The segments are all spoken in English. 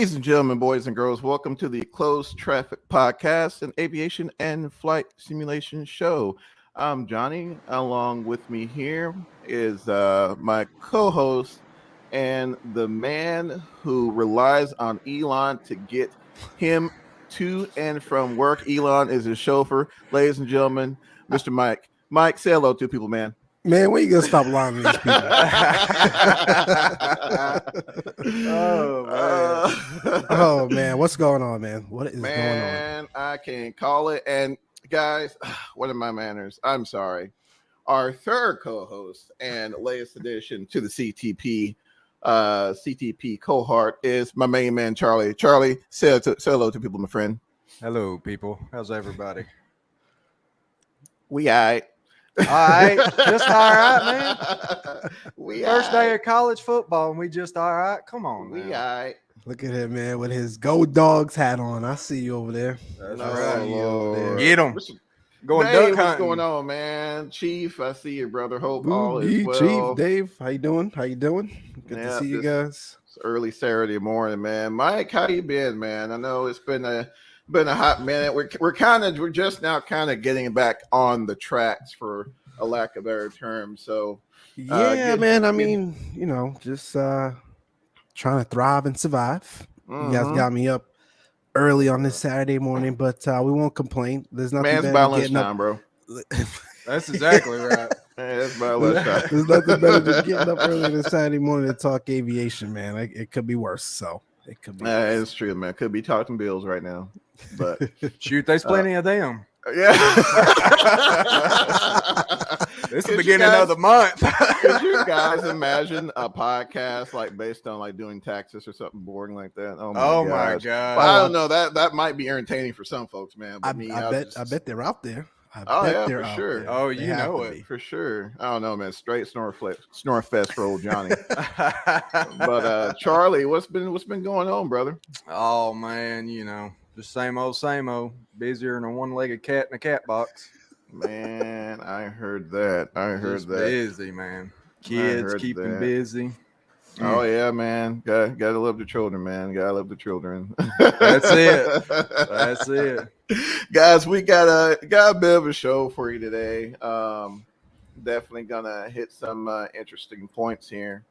Ladies and gentlemen, boys and girls, welcome to the Closed Traffic Podcast, an aviation and flight simulation show. I'm Johnny. Along with me here is my co-host and the man who relies on Elon to get him to and from work. Elon is his chauffeur. Ladies and gentlemen, Mr. Mike. Mike, say hello to people, man. Man, when you gonna stop lying to these people? Oh man, what's going on, man? What is going on? Man, I can't call it. And guys, what are my manners? I'm sorry. Our third co-host and latest addition to the CTP cohort is my main man, Charlie. Charlie, say hello to people, my friend. Hello, people. How's everybody? We all right. All right, just all right, man. We First all day of college football, and we just all right. Come on, We man. all right. Look at him, man, with his Go Dogs hat on. I see you over there. That's No, right. Lord. Get 'em. Going Dave, duck what's hunting. going on, man? Chief, I see you, brother. Hope all is Chief, well. Dave, how you doing? How you doing? Good to see you guys. It's early Saturday morning, man. Mike, how you been, man? I know it's been a hot minute. We're just now kind of getting back on the tracks, for a lack of better term. So Yeah, man. I mean, just trying to thrive and survive. You guys got me up early on this Saturday morning, but we won't complain. There's nothing man, it's better by than getting lunchtime, bro. That's exactly right. Man, it's by lunchtime. There's nothing better than getting up early this Saturday morning to talk aviation, man. It could be worse. So it could be. Worse. It's true, man. Could be talking bills right now, but Shoot, there's plenty of them. yeah. This is the beginning of the month. Could you guys imagine a podcast like based on like doing taxes or something boring like that? Oh my God! Well, I don't know. That might be entertaining for some folks, man. But I bet they're out there. For sure. Oh, you know it for sure. I don't know, man. Straight snore fest for old Johnny. But Charlie, what's been going on, brother? Oh man, just same old. Busier than a one-legged cat in a cat box. Man, I heard that. Busy, man. Kids keep them busy. Oh yeah, man. Gotta love the children, man. Gotta love the children. That's it. Guys, we got a bit of a show for you today. Definitely gonna hit some interesting points here.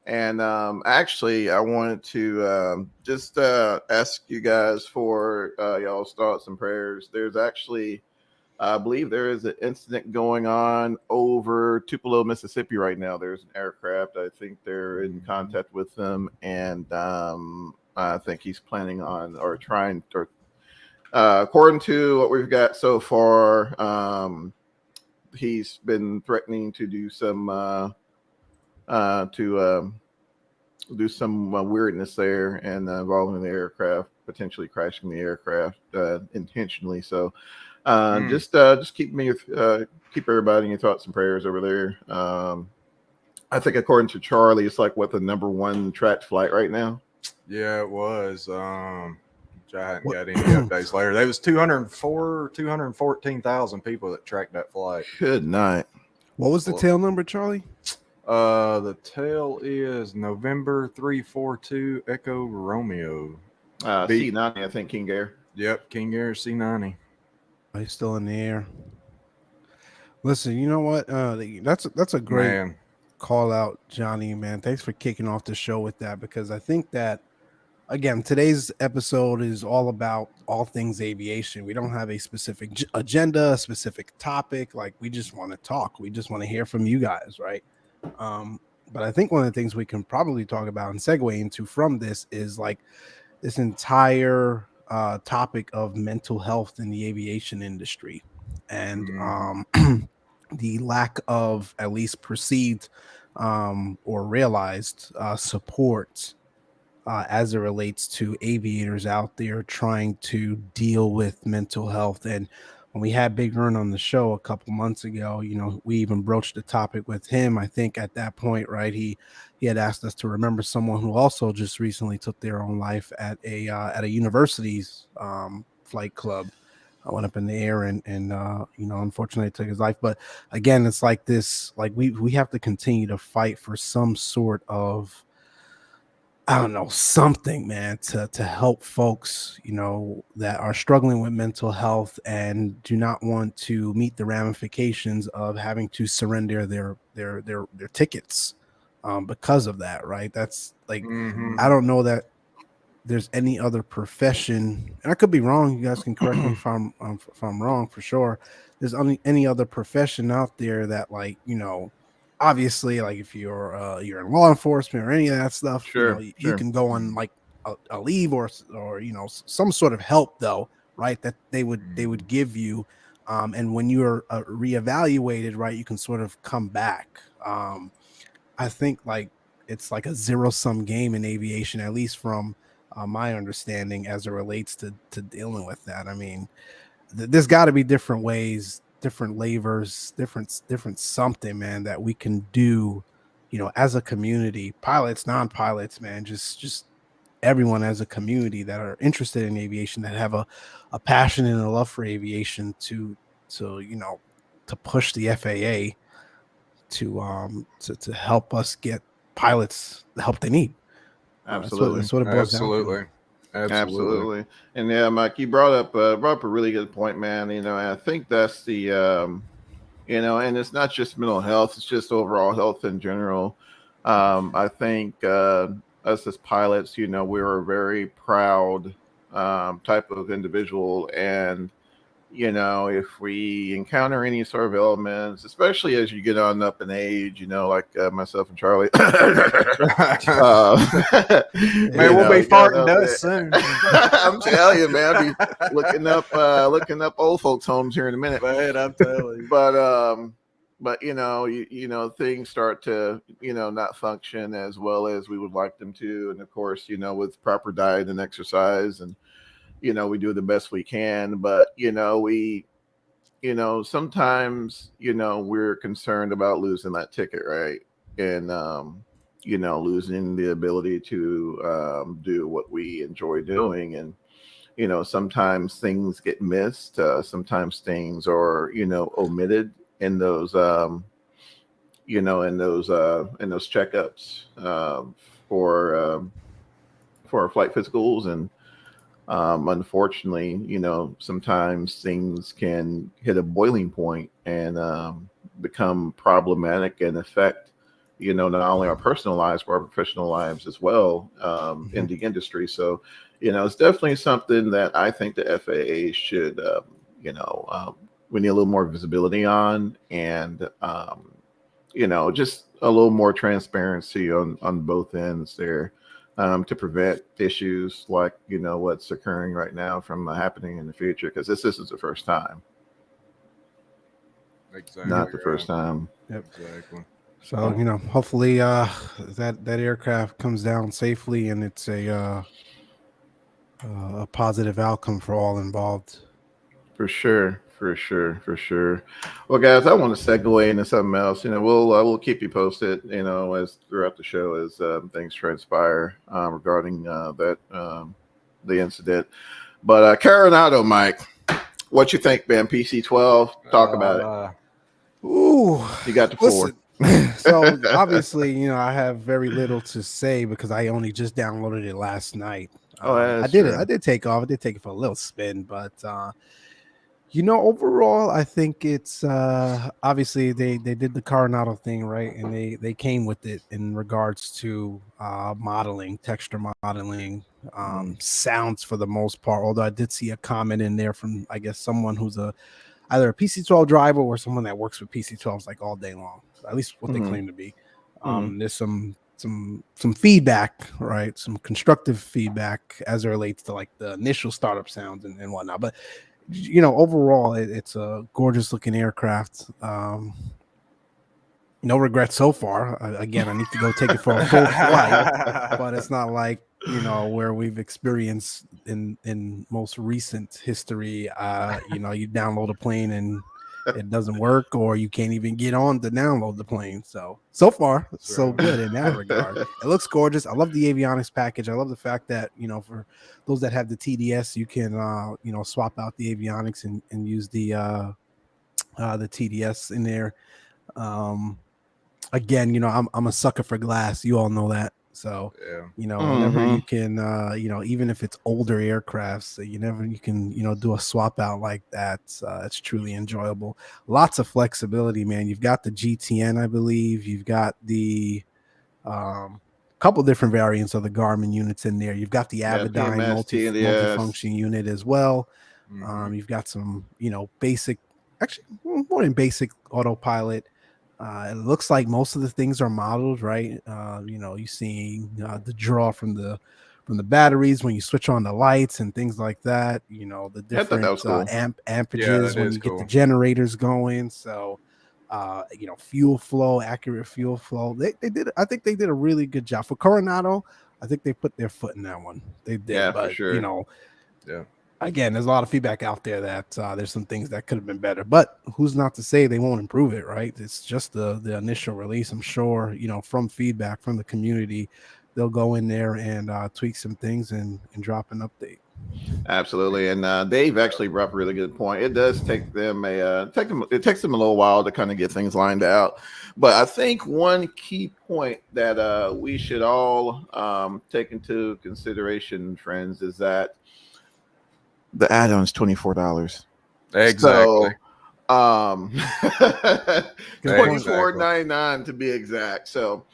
And actually, I wanted to just ask you guys for y'all's thoughts and prayers. There's actually, I believe there is an incident going on over Tupelo, Mississippi right now. There's an aircraft. I think they're in contact with them, and I think he's planning on or trying to, according to what we've got so far, he's been threatening to do some weirdness there and involving the aircraft, potentially crashing the aircraft intentionally. So just keep everybody in your thoughts and prayers over there. I think according to Charlie, it's like the number one tracked flight right now. Yeah, it was. I hadn't got any updates later. There was 214,000 people that tracked that flight. Good night. What was the tail number, Charlie? The tail is November 342 Echo Romeo. C90, I think, King Air. Yep, King Air C90. He's still in the air. Listen, you know what? That's a great call out, Johnny, man. Thanks for kicking off the show with that, because I think that, again, today's episode is all about all things aviation. We don't have a specific agenda, a specific topic. Like, we just want to talk. We just want to hear from you guys, right? But I think one of the things we can probably talk about and segue into from this is like this entire topic of mental health in the aviation industry, and the lack of at least perceived or realized support as it relates to aviators out there trying to deal with mental health. And when we had Big Earn on the show a couple months ago, we even broached the topic with him. I think at that point, right, he had asked us to remember someone who also just recently took their own life at a university's flight club. I went up in the air and unfortunately took his life. But again, it's like this, like we have to continue to fight for some sort of I don't know, something, man, to help folks, that are struggling with mental health and do not want to meet the ramifications of having to surrender their tickets because of that, right? That's like, I don't know that there's any other profession, and I could be wrong. You guys can correct me if I'm wrong for sure. There's only any other profession out there that, like, obviously, like if you're in law enforcement or any of that stuff, Sure, you sure. can go on like a leave or some sort of help though, right? That they would give you, and when you're reevaluated, right, you can sort of come back. I think like it's like a zero sum game in aviation, at least from my understanding, as it relates to dealing with that. I mean, there's got to be different ways, different levers, different something, man, that we can do, as a community, pilots, non-pilots, man, just everyone as a community that are interested in aviation, that have a passion and a love for aviation to to push the FAA to help us get pilots the help they need. Absolutely. That's what it boils down to. Absolutely. And yeah, Mike, you brought up a really good point, man. And I think that's the and it's not just mental health, it's just overall health in general. I think us as pilots, we're a very proud type of individual, and if we encounter any sort of elements, especially as you get on up in age, like myself and Charlie, Man, we'll be farting dust soon. I'm telling you, man, I'll be looking up old folks' homes here in a minute. Man, I'm telling you. But things start to not function as well as we would like them to, and of course, with proper diet and exercise, and we do the best we can, but we sometimes we're concerned about losing that ticket, right? And losing the ability to do what we enjoy doing. And sometimes things get missed, sometimes things are omitted in those in those checkups for our flight physicals. And unfortunately, sometimes things can hit a boiling point and become problematic and affect, not only our personal lives, but our professional lives as well in the industry. So, it's definitely something that I think the FAA should, we need a little more visibility on, and, just a little more transparency on both ends there. To prevent issues like what's occurring right now from happening in the future, because this is the first time. Exactly. Not the first time. Yep. Exactly. So hopefully that aircraft comes down safely, and it's a positive outcome for all involved. For sure. Well, guys, I want to segue into something else. We'll keep you posted, as throughout the show as things transpire regarding the incident. But Coronado, Mike, what you think, man? PC-12, talk about it. Ooh, you got the floor. So obviously, I have very little to say because I only just downloaded it last night. I did take off. I did take it for a little spin, but overall, I think it's obviously they did the Coronado thing right, and they came with it in regards to modeling, texture modeling, sounds for the most part. Although I did see a comment in there from, I guess, someone who's either a PC-12 driver or someone that works with PC-12s like all day long. At least what they claim to be. There's some feedback, right? Some constructive feedback as it relates to like the initial startup sounds and whatnot. But overall, it's a gorgeous looking aircraft. No regrets so far. Again, I need to go take it for a full flight, but it's not like where we've experienced in most recent history. You download a plane and it doesn't work, or you can't even get on to download the plane. So far, so good in that regard. It looks gorgeous. I love the avionics package. I love the fact that for those that have the TDS, you can swap out the avionics and use the TDS in there. Again, I'm a sucker for glass. You all know that. So, Yeah. whenever Mm-hmm. you can, even if it's older aircrafts, so you can, do a swap out like that. It's truly enjoyable. Lots of flexibility, man. You've got the GTN, I believe. You've got the couple different variants of the Garmin units in there. You've got the Yeah, Avidyne PMS, TNDS. multifunction unit as well. Mm-hmm. You've got some, basic, actually more than basic autopilot. It looks like most of the things are modeled, right? You see the draw from the batteries when you switch on the lights and things like that. The Yeah, I thought that different was cool. Yeah, ampages that when is you get the cool. generators going. So, fuel flow, accurate fuel flow. They did. I think they did a really good job for Coronado. I think they put their foot in that one. They did, Yeah, for but sure. Yeah. again, there's a lot of feedback out there that there's some things that could have been better, but who's not to say they won't improve it, right? It's just the initial release. I'm sure, from feedback from the community, they'll go in there and tweak some things and drop an update. Absolutely, and Dave actually brought up a really good point. It does take them it takes them a little while to kind of get things lined out, but I think one key point that we should all take into consideration, friends, is that the add-on is $24. Exactly. So um Good point. 24.99 to be exact. So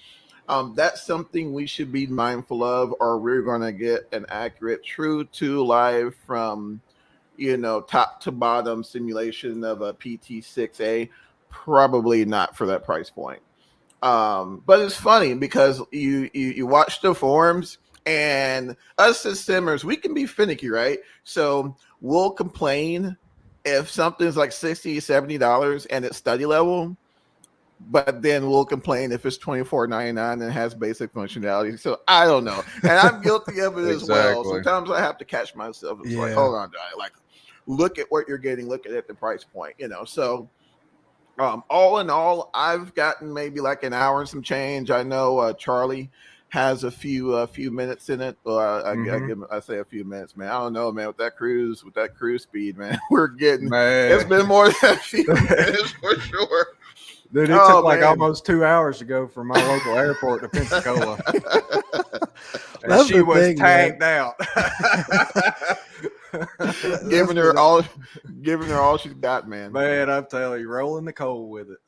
that's something we should be mindful of, or we're going to get an accurate, true to live from, top to bottom simulation of a PT6A. Probably not for that price point. But it's funny because you watch the forums, and us as simmers, we can be finicky, right? So we'll complain if something's like $60, $70 and it's study level, but then we'll complain if it's $24.99 and has basic functionality. So I don't know, and I'm guilty of it as well. Exactly. Sometimes I have to catch myself. It's like, Yeah. hold on, guy, like look at what you're getting, look at the price point, So all in all, I've gotten maybe like an hour and some change. I know Charlie has a few minutes in it. Mm-hmm. I say a few minutes, man. I don't know, man. With that cruise speed, man, we're getting. It's Man. been more than a few minutes for sure. Dude, it took Oh like man. almost 2 hours to go from my local airport to Pensacola. And That's she the was thing, man. tagged out. giving her all, giving her all she's got, man. Man, I'm telling you, rolling the coal with it.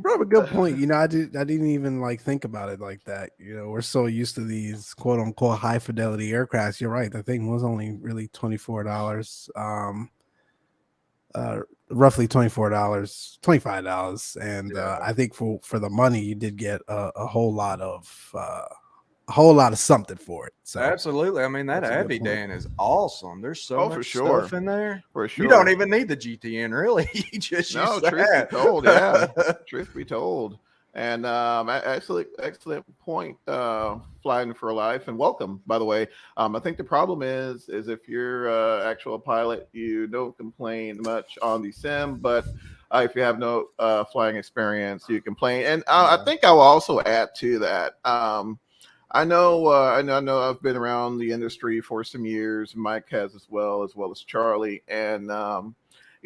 Bro, a good point. I didn't even like think about it like that. We're so used to these quote unquote high fidelity aircrafts. You're right. The thing was only really $24. Uh roughly $24, $25. And Yeah. I think for the money you did get a whole lot of something for it. So Absolutely. I mean, that that's a good point. Avidan is awesome. There's so Oh, for much sure. stuff in there. For You don't sure. even need the GTN, really. You just No, use truth be that. told, yeah. Truth be told. And excellent point, flying for life, and welcome, by the way. I think the problem is if you're actual pilot, you don't complain much on the sim, but if you have no flying experience, you complain. And I Yeah. think I will also add to that. I know I've been around the industry for some years. Mike has as well as Charlie, and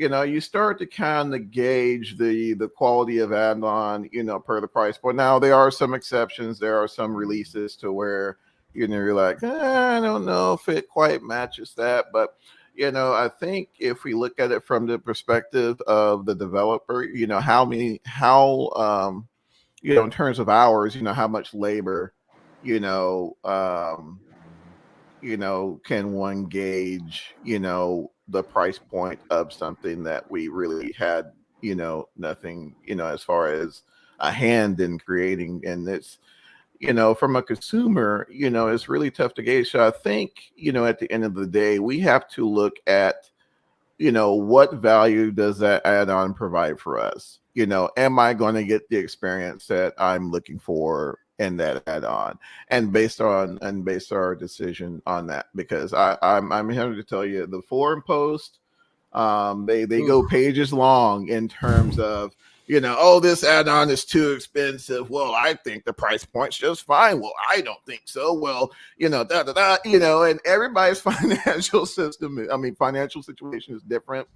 you start to kind of gauge the quality of add-on, per the price point. Now there are some exceptions. There are some releases to where you're like, I don't know if it quite matches that, but I think if we look at it from the perspective of the developer, in terms of hours, how much labor, you know, um, can one gauge, the price point of something that we really had, nothing, as far as a hand in creating. And it's, from a consumer, it's really tough to gauge. So I think, at the end of the day, we have to look at, what value does that add-on provide for us? Am I going to get the experience that I'm looking for in that add-on? And based our decision on that, because I'm here to tell you, the forum post, they Ooh. go pages long in terms of, oh, this add-on is too expensive. Well, I think the price point's just fine. Well, I don't think so. Well, da da da, and everybody's financial financial situation is different.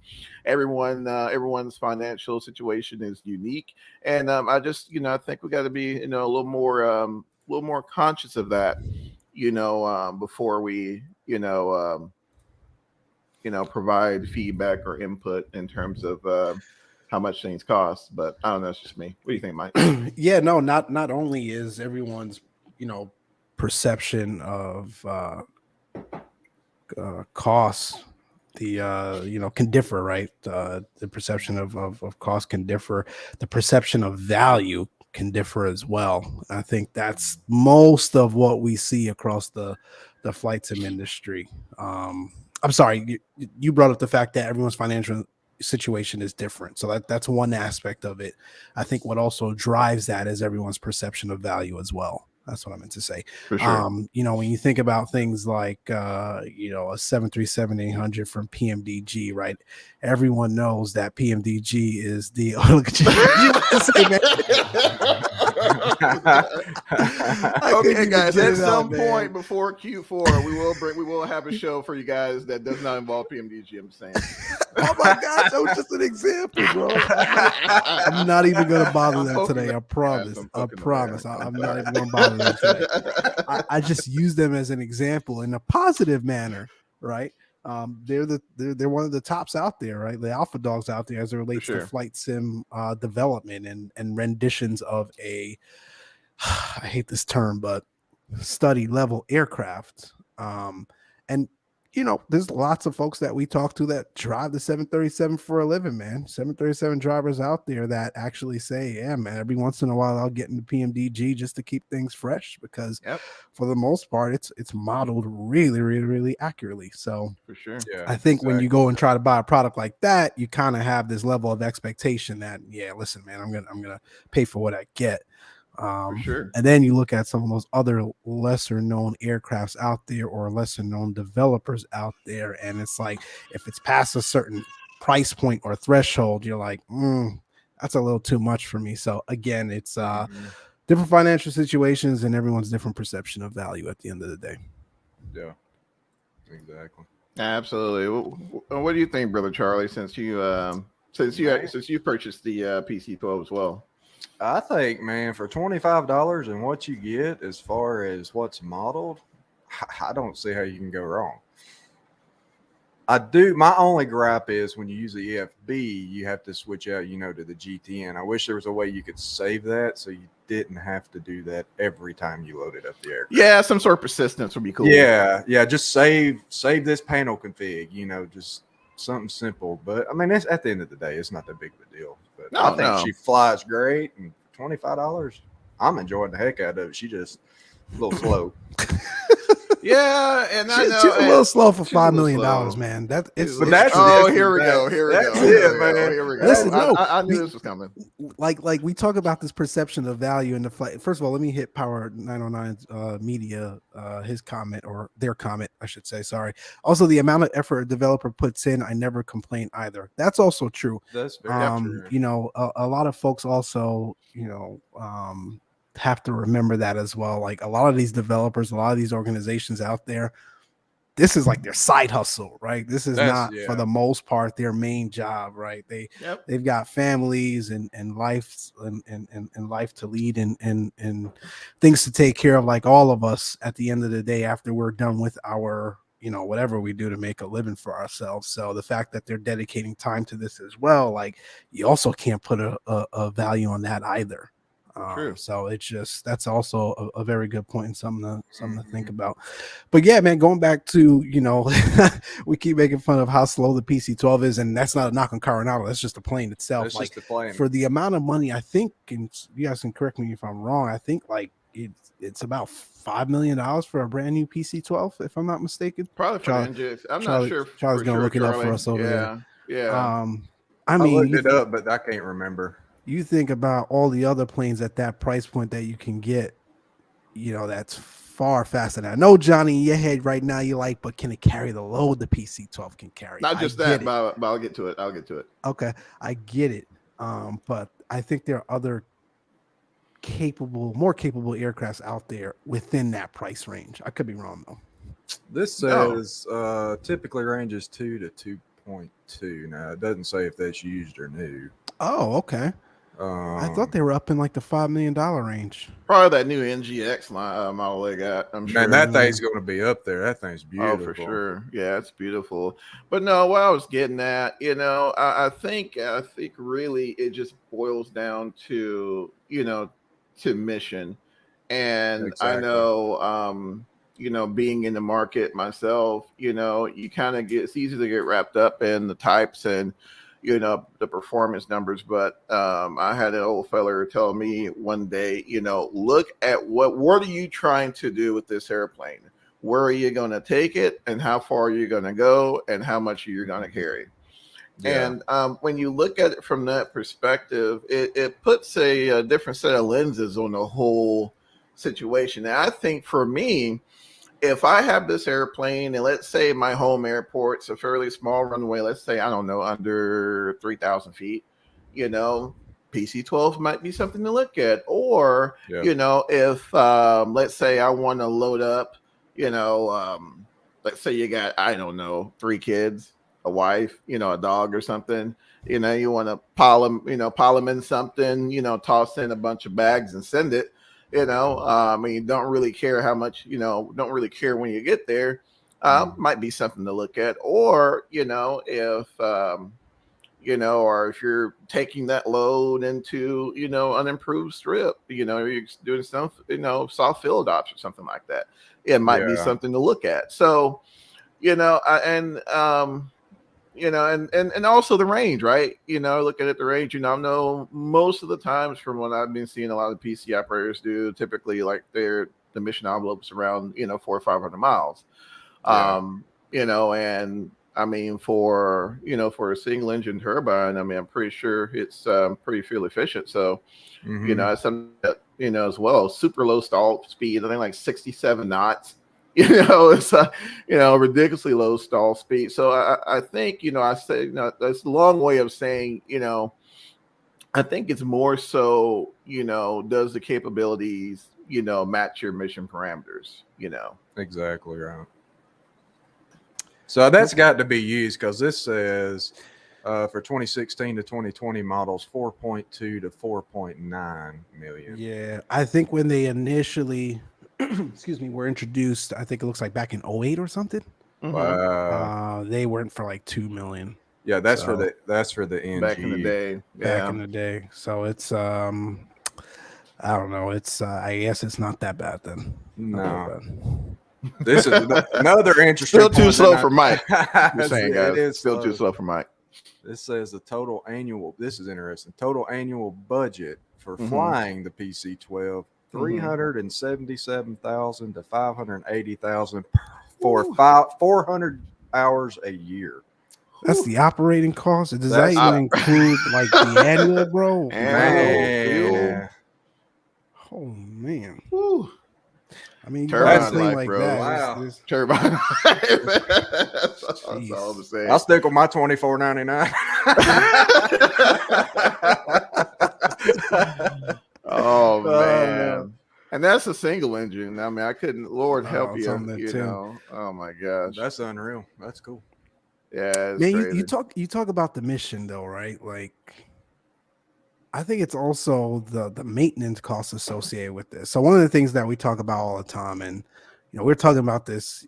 Everyone's financial situation is unique. And I just, I think we got to be, a little more little more conscious of that, before we, provide feedback or input in terms of how much things cost. But I don't know. It's just me. What do you think, Mike? Yeah, no, not only is everyone's perception of costs can differ, right? The perception of cost can differ. The perception of value can differ as well. I think that's most of what we see across the flight sim industry. I'm sorry, you brought up the fact that everyone's financial situation is different, so that's one aspect of it. I think what also drives that is everyone's perception of value as well. That's what I meant to say. For sure. When you think about things like a 737-800 from PMDG, right? Everyone knows that PMDG is the look at Okay, guys. At some point before Q4, we will have a show for you guys that does not involve PMDG. I'm saying. Oh my gosh, that was just an example, bro. I'm not even gonna bother them today. I promise. I promise. I'm not even gonna bother them today. I just use them as an example in a positive manner, right? They're one of the tops out there, right? The alpha dogs out there as it relates to flight sim development and renditions of a I hate this term, but study level aircraft. And there's lots of folks that we talk to that drive the 737 for a living, man. 737 drivers out there that actually say, yeah, man, every once in a while I'll get into PMDG just to keep things fresh because for the most part, it's modeled really, really, really accurately. So for sure. Yeah, I think when you go and try to buy a product like that, you kind of have this level of expectation that, listen, man, I'm gonna pay for what I get. For sure. And then you look at some of those other lesser known aircrafts out there or lesser known developers out there, and it's like if it's past a certain price point or threshold, you're like, that's a little too much for me. So again, it's different financial situations and everyone's different perception of value at the end of the day. Yeah, exactly. Absolutely. What do you think, brother Charlie? Since you purchased the PC-12 as well. I think, man, for $25 and what you get as far as what's modeled, I don't see how you can go wrong. I do. My only gripe is when you use the EFB, you have to switch out, to the GTN. I wish there was a way you could save that so you didn't have to do that every time you loaded up the aircraft. Yeah, some sort of persistence would be cool. Yeah. Just save this panel config, just something simple. But I mean, at the end of the day, it's not that big of a deal. But I think she flies great, and $25, I'm enjoying the heck out of it. She just a little slow. Yeah, and she's a little slow for $5 million, man. Here we go. Here we go. Here we go. Listen, I knew this was coming. Like we talk about this perception of value in the flight. First of all, let me hit Power 909's media, his comment, or their comment, I should say. Sorry. Also, the amount of effort a developer puts in, I never complain either. That's also true. That's very true. A lot of folks also, have to remember that as well. Like a lot of these developers, a lot of these organizations out there, this is like their side hustle, right? This is not for the most part their main job, right? They've got families and life and life to lead and things to take care of, like all of us at the end of the day after we're done with our whatever we do to make a living for ourselves. So the fact that they're dedicating time to this as well, like you also can't put a value on that either. True. So it's just that's also a very good point and something to think about. But yeah, man, going back to we keep making fun of how slow the PC-12 is, and that's not a knock on Coronado. That's just the plane itself. That's just the plane. For the amount of money, I think, and you guys can correct me if I'm wrong, I think like it's about $5 million for a brand new PC-12, if I'm not mistaken. Probably for engines. I'm not sure. Charlie's gonna look it up for us over there. Yeah. I mean, looked it up, but I can't remember. You think about all the other planes at that price point that you can get, that's far faster than I know, Johnny, in your head right now, you're like, but can it carry the load the PC-12 can carry? Not just that, but I'll get to it. Okay, I get it. But I think there are other more capable aircrafts out there within that price range. I could be wrong, though. This says typically ranges 2 to 2.2. Now, it doesn't say if that's used or new. Oh, okay. I thought they were up in like the $5 million range. Probably that new NGX model they got. I'm Man, sure. that thing's going to be up there. That thing's Oh, for beautiful. sure. Yeah, it's beautiful. But no, what I was getting at, I think really it just boils down to, to mission. And I Exactly. know, being in the market myself, you kind of it's easy to get wrapped up in the types and, the performance numbers. But I had an old feller tell me one day, look at what are you trying to do with this airplane? Where are you going to take it, and how far are you going to go, and how much are you going to carry? Yeah. And when you look at it from that perspective, it puts a different set of lenses on the whole situation. And I think for me, if I have this airplane, and let's say my home airport's a fairly small runway, let's say, I don't know, under 3,000 feet, you know, PC-12 might be something to look at. Or, Yeah. If, let's say I want to load up, you know, let's say you got, I don't know, 3 kids, a wife, a dog or something, you want to pile them in something, toss in a bunch of bags and send it. I mean, you don't really care how much, don't really care when you get there. Might be something to look at. Or, or if you're taking that load into, an improved strip, you're doing some, soft field ops or something like that. It might be Yeah. something to look at. So, and also the range, right? Looking at the range, I know most of the times from what I've been seeing a lot of PC operators do, typically like the mission envelopes around, 400 or 500 miles. Yeah. And I mean, for a single engine turbine, I mean, I'm pretty sure it's pretty fuel efficient. So, it's something that, as well, super low stall speed, I think like 67 knots. It's a ridiculously low stall speed. So I think, I say, that's a long way of saying, I think it's more so, does the capabilities, match your mission parameters. Exactly right. So that's got to be used because this says for 2016 to 2020 models 4.2 to 4.9 million. Yeah, I think when they initially, excuse me, were introduced, I think it looks like back in '08 or something. Wow. They weren't for like 2 million. Yeah, that's for So the Back in the NG. day. back Yeah. in the day. So it's I don't know. It's I guess it's not that bad then. Not that No, bad. this is another interesting. Still too point slow that for Mike. You're saying, it guys, is still too slow for Mike. This says the total annual. This is interesting. Total annual budget for Mm-hmm. flying the PC-12 $377,000 to $580,000 for 400 hours a year. That's the operating cost. Does that That's even include like the annual, bro? Man. Oh man. Woo. I mean, you buy a Turbine plane life, like bro. that. Wow. Turbine. That's all Jeez. I'm saying. I'll stick with my $24.99. Oh man. And that's a single engine. I mean, I couldn't. Lord help it's on you. that too. Oh my gosh. That's unreal. That's cool. Yeah, it's Man, crazy. you talk about the mission though, right? Like, I think it's also the maintenance costs associated with this. So one of the things that we talk about all the time, and we're talking about this,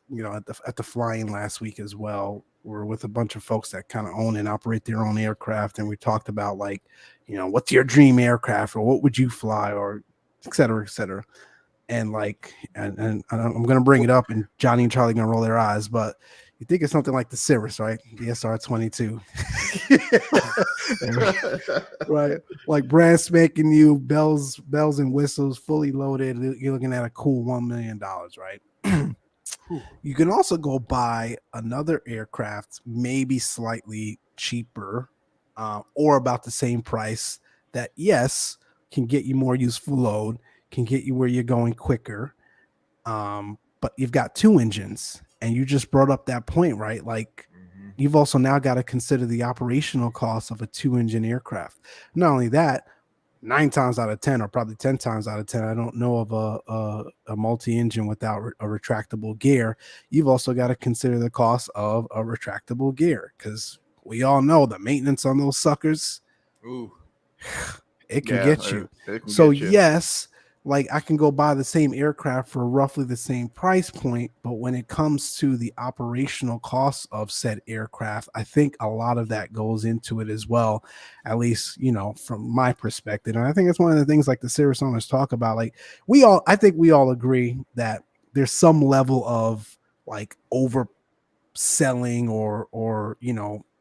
at the flying last week as well. We're with a bunch of folks that kind of own and operate their own aircraft, and we talked about like, what's your dream aircraft, or what would you fly, or et cetera, et cetera. And like, and I'm gonna bring it up, and Johnny and Charlie gonna roll their eyes, but you think it's something like the Cirrus, right? The SR-22. Right, like brand spanking new, bells and whistles, fully loaded. You're looking at a cool $1 million, right? You can also go buy another aircraft, maybe slightly cheaper, or about the same price. That yes, can get you more useful load, can get you where you're going quicker. But you've got 2 engines, and you just brought up that point, right? Like, you've also now got to consider the operational cost of a 2-engine aircraft. Not only that, 9 times out of 10, or probably 10 times out of 10, I don't know of a multi-engine without a retractable gear. You've also got to consider the cost of a retractable gear, because we all know the maintenance on those suckers. Ooh. It can Yeah, get you. it can So get you. yes, like I can go buy the same aircraft for roughly the same price point, but when it comes to the operational costs of said aircraft, I think a lot of that goes into it as well, at least, from my perspective. And I think it's one of the things like the serious owners talk about. Like I think we all agree that there's some level of like overselling or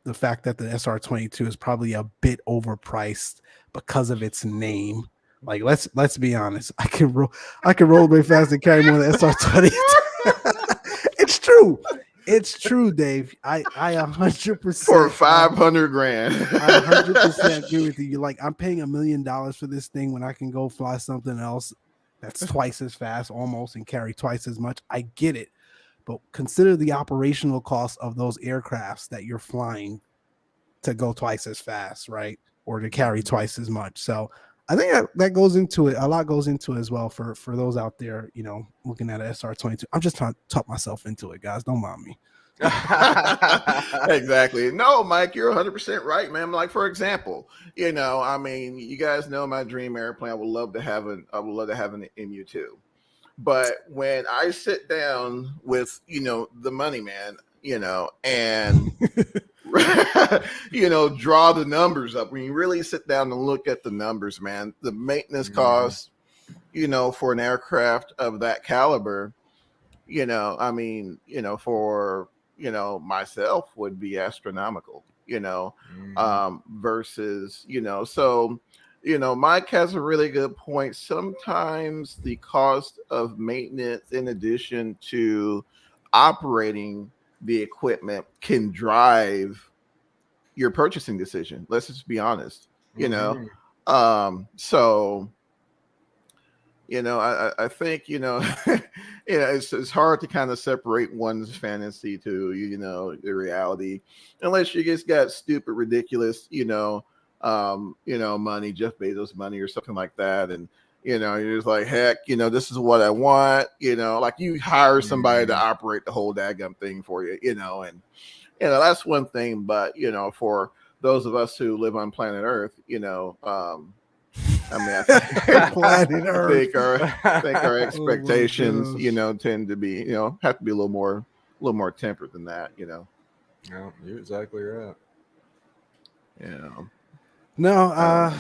the fact that the SR-22 is probably a bit overpriced because of its name. Like let's be honest. I can roll very fast and carry more than SR-20. It's true. It's true, Dave. I For 100% 500 grand. I 100% agree with you. Like I'm paying $1 million for this thing when I can go fly something else that's twice as fast almost and carry twice as much. I get it. But consider the operational cost of those aircrafts that you're flying to go twice as fast, right? Or to carry twice as much. So I think that goes into it. A lot goes into it as well for those out there, looking at an SR-22. I'm just trying to talk myself into it, guys. Don't mind me. Exactly. No, Mike, you're 100% right, man. Like, for example, I mean, you guys know my dream airplane. I would love to have an MU2. But when I sit down with, the money man, and draw the numbers up, when you really sit down and look at the numbers, man, the maintenance costs, for an aircraft of that caliber, I mean, for, myself would be astronomical, versus, so, Mike has a really good point. Sometimes the cost of maintenance, in addition to operating the equipment, can drive your purchasing decision. Let's just be honest, so, I think, it's hard to kind of separate one's fantasy to, the reality, unless you just got stupid, ridiculous, money, Jeff Bezos money or something like that. And, you're just like, heck, this is what I want, like you hire somebody to operate the whole daggum thing for you, and, that's one thing. But, for those of us who live on planet Earth, I mean, I think our expectations, tend to be, have to be a little more tempered than that, Yeah, you're exactly right. Yeah. No,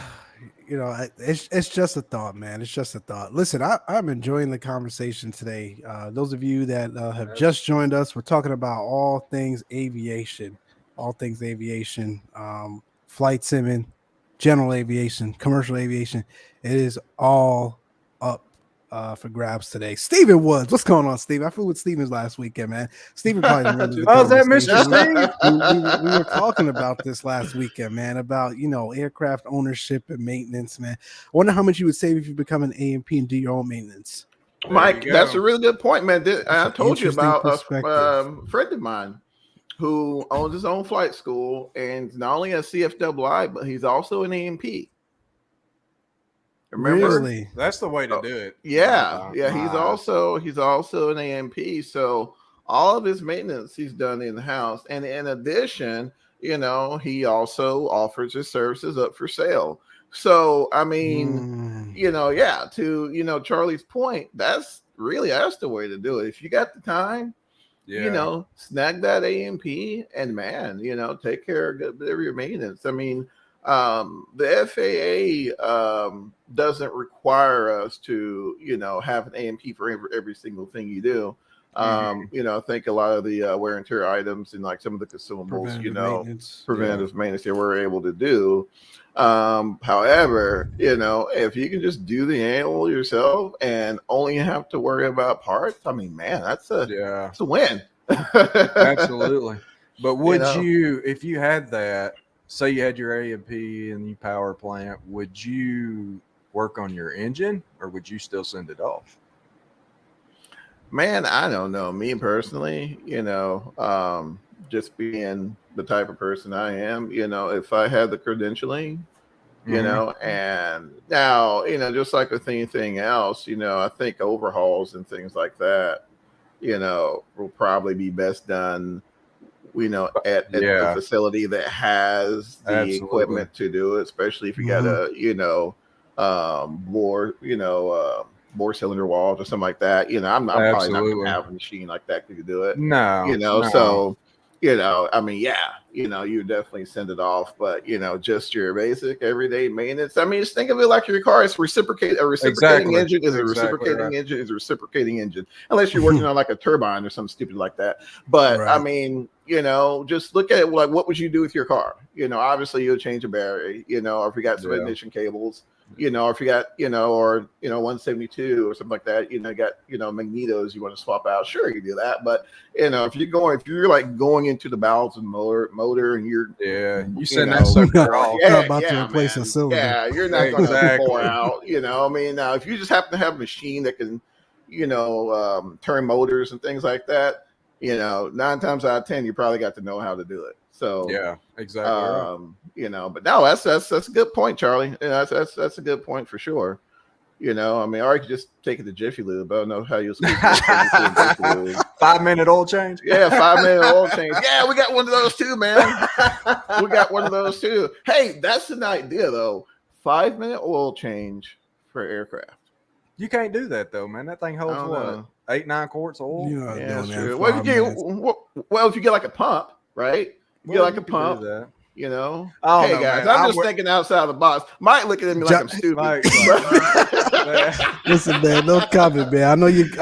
it's just a thought, man. It's just a thought. Listen, I'm enjoying the conversation today. Those of you that have just joined us, we're talking about all things aviation, flight simming, general aviation, commercial aviation. It is all up for grabs today. Steven Woods, what's going on, Steven? I flew with Steven last weekend, man. Steven probably remembers the How's that, conversation. Mr. Steve? We were talking about this last weekend, man, about aircraft ownership and maintenance, man. I wonder how much you would save if you become an A&P and do your own maintenance. Mike, that's a really good point, man. I told you about a friend of mine who owns his own flight school and not only a CFII, but he's also an A&P. Remember? Really? That's the way to do it. Yeah. He's also an A&P. So all of his maintenance he's done in the house, and in addition, he also offers his services up for sale. So I mean, to Charlie's point, that's the way to do it. If you got the time, snag that A&P and man, take care of your maintenance. I mean, the FAA doesn't require us to, have an A&P for every single thing you do. I think a lot of the wear and tear items and like some of the consumables, preventative maintenance we're able to do. However, if you can just do the annual yourself and only have to worry about parts, I mean, man, that's a win. Absolutely. But would you, if you had that, say you had your A&P and you power plant, would you work on your engine or would you still send it off? Man, I don't know. Me personally, just being the type of person I am, if I had the credentialing, and now, just like with anything else, I think overhauls and things like that, will probably be best done at the facility that has the equipment to do it, especially if you got a, bore cylinder walls or something like that. I'm probably not going to have a machine like that to do it. No. So, I mean, you definitely send it off, but just your basic everyday maintenance. I mean, just think of it like your car. It's a reciprocating engine is a reciprocating engine is a reciprocating engine, unless you're working on like a turbine or something stupid like that. But I mean, just look at it like, what would you do with your car? Obviously you'll change a battery, or if you got some ignition cables, or if you got, or 172 or something like that, you got, magnetos you want to swap out. Sure, you do that. But if you're like going into the bowels of the motor and you're you send that sucker off. About to replace a cylinder. Yeah, you're not going to pour out. I mean, now if you just happen to have a machine that can, turn motors and things like that, 9 times out of 10, you probably got to know how to do it. So yeah, exactly. But no, that's a good point, Charlie. That's a good point for sure. I mean, or you could just take it to Jiffy Lube. I don't know how you 5-minute oil change. Yeah, 5-minute oil change. Yeah, we got one of those too, man. We got one of those too. Hey, that's an idea though. 5-minute oil change for aircraft. You can't do that though, man. That thing holds what? 8-9 quarts of oil. Yeah, that's true. Well, if you get like a pump, right? You get like a pump. Hey guys, I'm just thinking outside the box. Mike looking at me like I'm stupid. Listen, man, no comment, man. I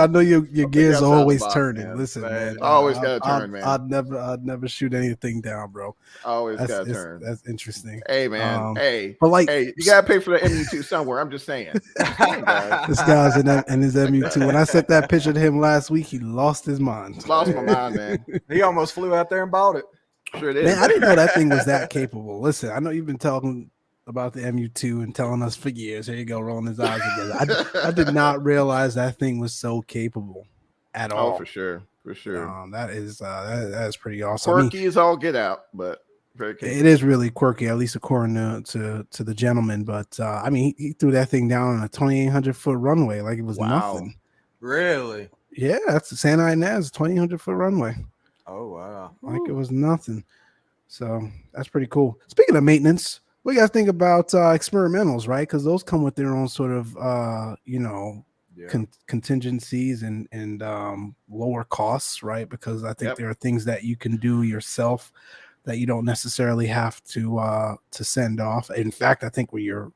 know your gears are always turning. Man. Listen, man, always got to turn, man. I'd never shoot anything down, bro. Always got to turn. That's interesting. Hey, man. But you gotta pay for the MU2 somewhere. I'm just saying. This guy's in his MU2. When I sent that picture to him last week, he lost his mind. Lost my mind, man. He almost flew out there and bought it. Sure did. Man, I didn't know that thing was that capable. Listen, I know you've been talking about the MU2 and telling us for years. Here you go, rolling his eyes together. I did not realize that thing was so capable at all. Oh, for sure. That is pretty awesome. Quirky as all get out, but very capable. It is really quirky, at least according to the gentleman. But I mean, he threw that thing down on a 2,800-foot runway like it was nothing. Really? Yeah, that's the Santa Ynez 2,800-foot runway. Oh wow! Like it was nothing. So that's pretty cool. Speaking of maintenance, what do you guys think about experimentals, right? Because those come with their own sort of contingencies and lower costs, right? Because I think there are things that you can do yourself that you don't necessarily have to send off. In fact, I think when you're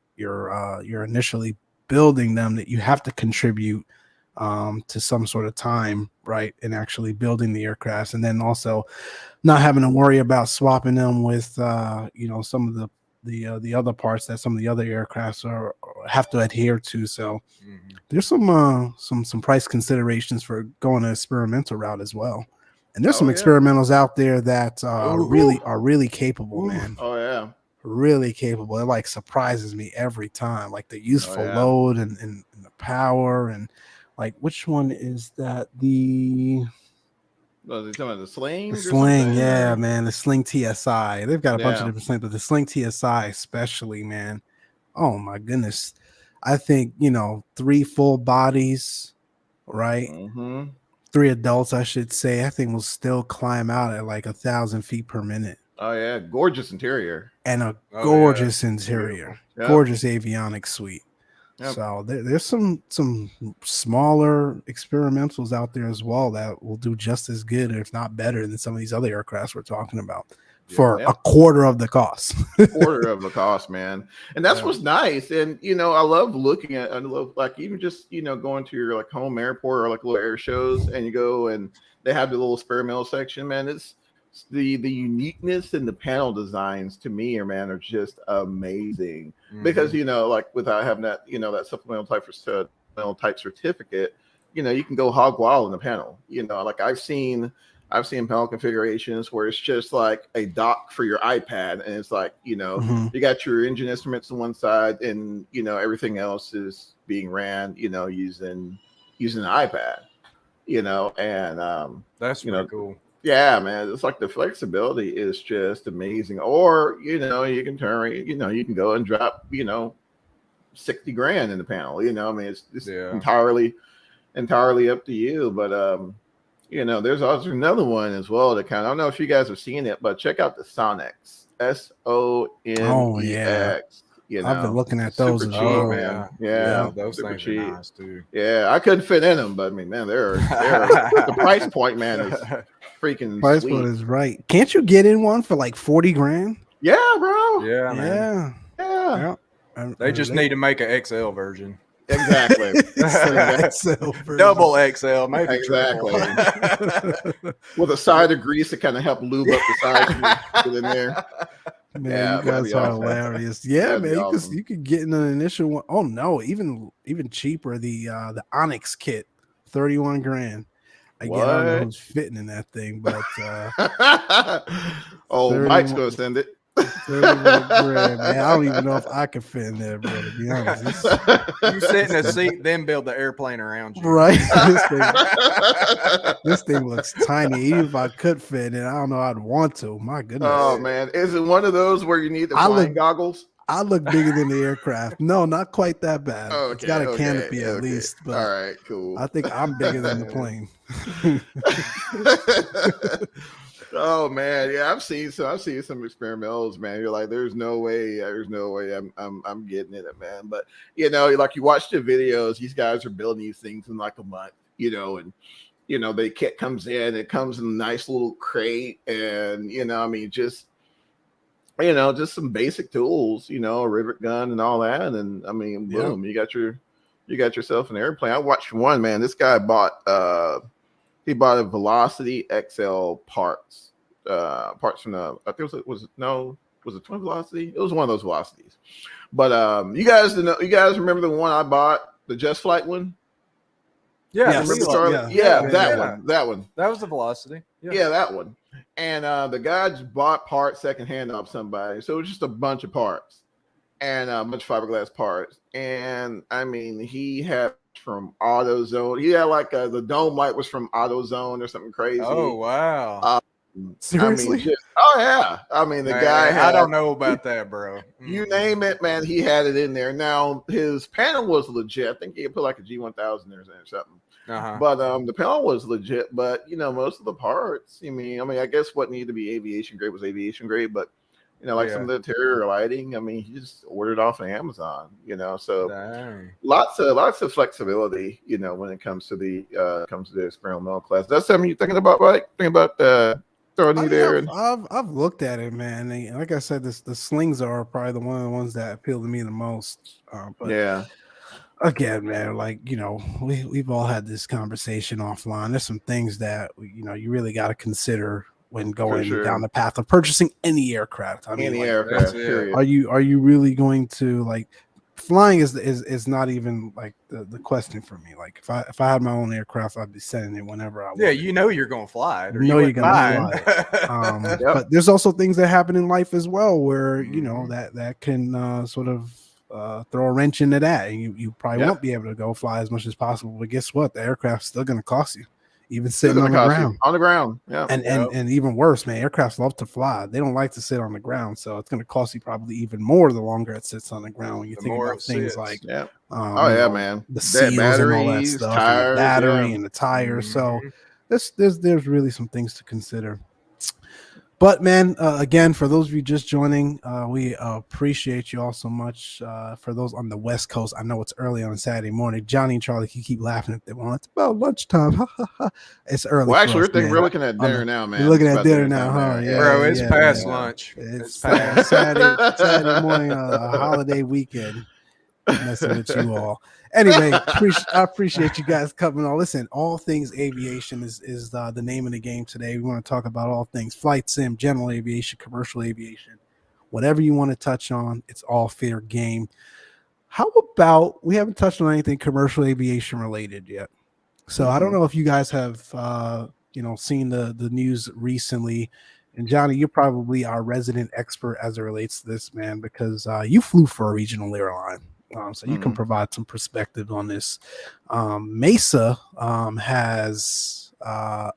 initially building them, that you have to contribute to some sort of time, right, in actually building the aircrafts, and then also not having to worry about swapping them with some of the other parts that some of the other aircrafts have to adhere to. So there's some price considerations for going an experimental route as well. And there's some experimentals out there that are really capable, man. Oh yeah. Really capable. It like surprises me every time, like the useful load and the power and like which one is that? The talking about the sling? The sling, yeah, man. The sling TSI. They've got a bunch of different slings, but the sling TSI especially, man. Oh my goodness. I think 3 full bodies, right? 3 adults, I should say. I think will still climb out at like 1,000 feet per minute. Oh yeah, gorgeous interior and a gorgeous interior, gorgeous avionics suite. Yep. So there's some smaller experimentals out there as well that will do just as good, if not better, than some of these other aircrafts we're talking about for a quarter of the cost. Quarter of the cost, man. And that's what's nice. And I love looking at, like even just going to your like home airport or like little air shows, and you go and they have the little experimental section, man. It's the uniqueness in the panel designs to me are just amazing because like without having that that supplemental type certificate, you can go hog wild in the panel. Like I've seen panel configurations where it's just like a dock for your iPad, and it's like you got your engine instruments on one side, and everything else is being ran using an iPad. And that's really cool. Yeah, man, it's like the flexibility is just amazing. Or you can turn, you can go and drop, $60,000 in the panel. I mean, it's entirely up to you. But There's also another one as well that kind of, I don't know if you guys have seen it, but check out the Sonics. Oh yeah, Sonex. I've been looking at those Super as cheap, Oh well. man. yeah, Yeah, yeah, those super things are cheap. nice too. Yeah, I couldn't fit in them, but I mean, man, they're the price point, man, is freaking Price point sweet. is right. Can't you get in one for like 40 grand? Yeah, bro. Yeah, man. Yeah, Yeah, yeah. They just need to make an XL version. exactly. Instead of XL version. Double XL, maybe triple. Exactly. With a side of grease to kind of help lube up the sides when you get in there. Man, Yeah, you that'd guys be are awesome. hilarious. Yeah, That'd man, be you could awesome. you could get in an initial one. Oh no, even cheaper. The Onyx kit, 31 grand. Again, I don't know What? who's fitting in that thing, but Oh, Mike's 31, gonna send it. 31 grand, man. I don't even know if I could fit in there, bro. To be honest, You sit in a seat, then build the airplane around you. right? This thing looks tiny. Even if I could fit in, I don't know. I'd want to. My goodness. Oh man, is it one of those where you need the flying goggles? I look bigger than the aircraft. No, not quite that bad. Okay, it's got a okay, canopy at okay. least, but All right, cool. I think I'm bigger than the plane. Oh man, yeah, I've seen some experimentals, man. You're like, there's no way I'm getting in it, man. But like you watch the videos, these guys are building these things in like a month, and the kit comes in, it comes in a nice little crate, and I mean, just some basic tools, a rivet gun and all that, and I mean, boom, you got yourself an airplane. I watched one, man. This guy bought a Velocity XL parts from the, I think was it Twin Velocity? It was one of those Velocities. But you guys remember the one I bought, the Just Flight one? Yeah, Yes. remember Charlie? Yeah. That one. That was the Velocity. Yeah, that one. And the guy just bought parts secondhand off somebody. So it was just a bunch of parts and a bunch of fiberglass parts. And I mean, he had from AutoZone. He had like the dome light was from AutoZone or something crazy. Oh wow! Seriously? I mean, oh yeah. I mean, the guy had, I don't know about that, bro. You name it, man. He had it in there. Now his panel was legit. I think he put like a G1000 there or something. Uh-huh. But the panel was legit. But most of the parts. I mean, I guess what needed to be aviation grade was aviation grade. But some of the interior lighting. I mean, he just ordered off of Amazon. So Dang. lots of flexibility. When it comes to the experimental class. That's something you're thinking about, right? Thinking about throwing you there. I've looked at it, man. And like I said, the slings are probably one of the ones that appeal to me the most. But yeah. Again, man, like we've all had this conversation offline. There's some things that you really got to consider when going down the path of purchasing any aircraft. I mean, aircraft. Are you really going to like? Flying is not even like the question for me. Like if I had my own aircraft, I'd be sending it whenever I want. Yeah, you're gonna fly it. Or you're gonna fly it. Yep. But there's also things that happen in life as well where that can sort of throw a wrench into that, and you probably won't be able to go fly as much as possible. But guess what? The aircraft's still going to cost you, even sitting on the ground. On the ground, yeah. And even worse, man, aircrafts love to fly. They don't like to sit on the ground, so it's going to cost you probably even more the longer it sits on the ground. When you think about things like, man, the seals and all that stuff, tires, and the battery and the tires. So there's really some things to consider. But man, again, for those of you just joining, we appreciate you all so much. For those on the West Coast, I know it's early on a Saturday morning. Johnny and Charlie can keep laughing if they want. It's about lunchtime. It's early. Well, actually, we're looking at dinner now, man. We're looking at dinner now, huh? Yeah, bro, it's past lunch. It's past Saturday morning, a holiday weekend. Messing with you all. Anyway, I appreciate you guys coming on. Listen, all things aviation is the name of the game today. We want to talk about all things flight sim, general aviation, commercial aviation, whatever you want to touch on. It's all fair game. How about we haven't touched on anything commercial aviation related yet? So I don't know if you guys have seen the news recently. And Johnny, you're probably our resident expert as it relates to this, man, because you flew for a regional airline. So you can provide some perspective on this. Mesa has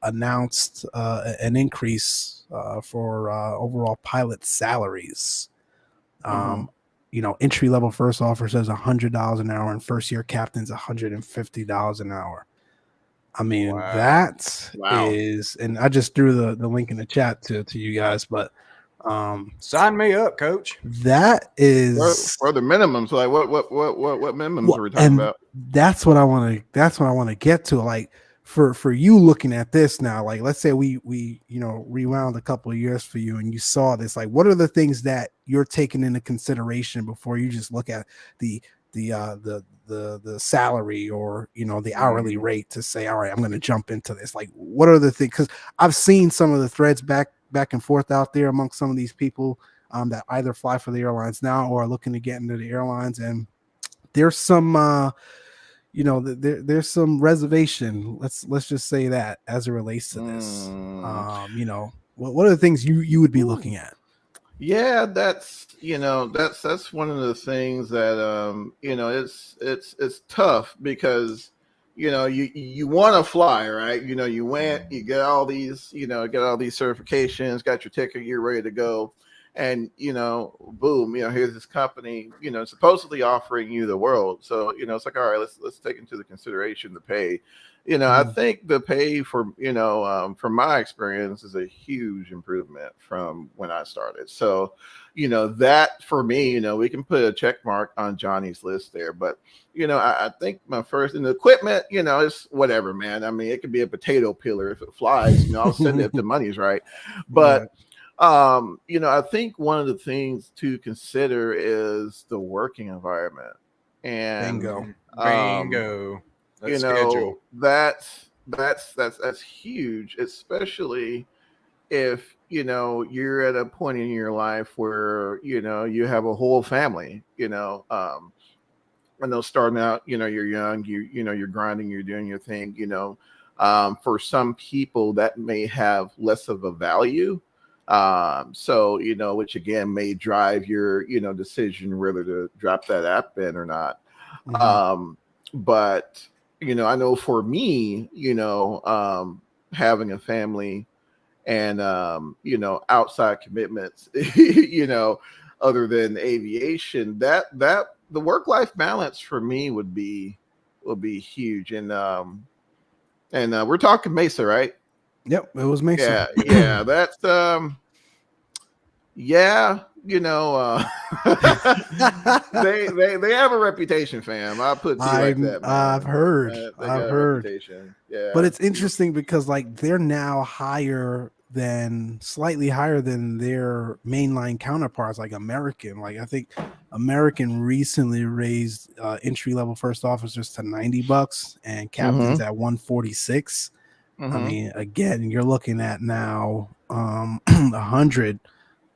announced an increase for overall pilot salaries. Entry level first officer says $100 an hour, and first year captains $150 an hour. I mean, Wow. that Wow. is, and I just threw the link in the chat to you guys, but Sign me up, coach. that is For the minimums, like what minimums are we talking and about? that's what I want to get to. Like for you looking at this now, like let's say we rewound a couple of years for you and you saw this, like what are the things that you're taking into consideration before you just look at the the salary or the hourly rate to say, all right, I'm going to jump into this? Like what are the things? Because I've seen some of the threads back and forth out there amongst some of these people that either fly for the airlines now or are looking to get into the airlines, and there's some there's some reservation, let's just say that, as it relates to this. What are the things you would be looking at? Yeah, that's one of the things that it's tough because you want to fly, right? You went, you get all these certifications, got your ticket, you're ready to go, and boom, here's this company, supposedly offering you the world. So it's like, all right, let's take into the consideration the pay. I think the pay for from my experience is a huge improvement from when I started. So that for me, we can put a check mark on Johnny's list there. But I think my first, and the equipment, it's whatever, man. I mean, it could be a potato peeler if it flies. I'll send it if the money's right. But I think one of the things to consider is the working environment. And Bingo. That's huge, especially if you're at a point in your life where you have a whole family. I know starting out, you're young, you're grinding, you're doing your thing. For some people that may have less of a value. So which again may drive your decision whether to drop that app in or not. But I know for me, having a family and outside commitments, other than aviation, that the work-life balance for me would be huge. And we're talking Mesa, right? Yep, it was Mesa. Yeah, that's yeah, they have a reputation, fam. I'll put it to you like that, man. I've heard. They got a reputation. Yeah. But it's interesting because like they're now slightly higher than their mainline counterparts, like American. Like I think American recently raised entry level first officers to $90 and captains at 146. I mean, again, you're looking at now 100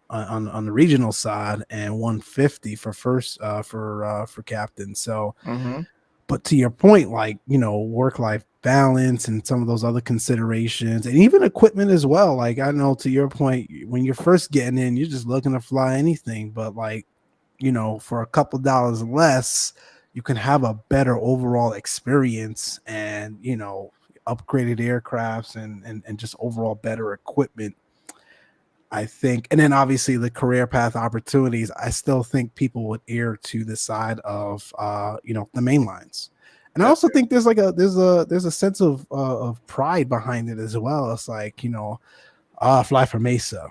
on the regional side and 150 for first for captain. So but to your point, like work-life balance and some of those other considerations, and even equipment as well. Like I know, to your point, when you're first getting in, you're just looking to fly anything, but like for a couple dollars less, you can have a better overall experience and upgraded aircrafts and just overall better equipment, I think. And then obviously the career path opportunities, I still think people would err to the side of the main lines. And I also think there's a sense of pride behind it as well. It's like, I fly for Mesa,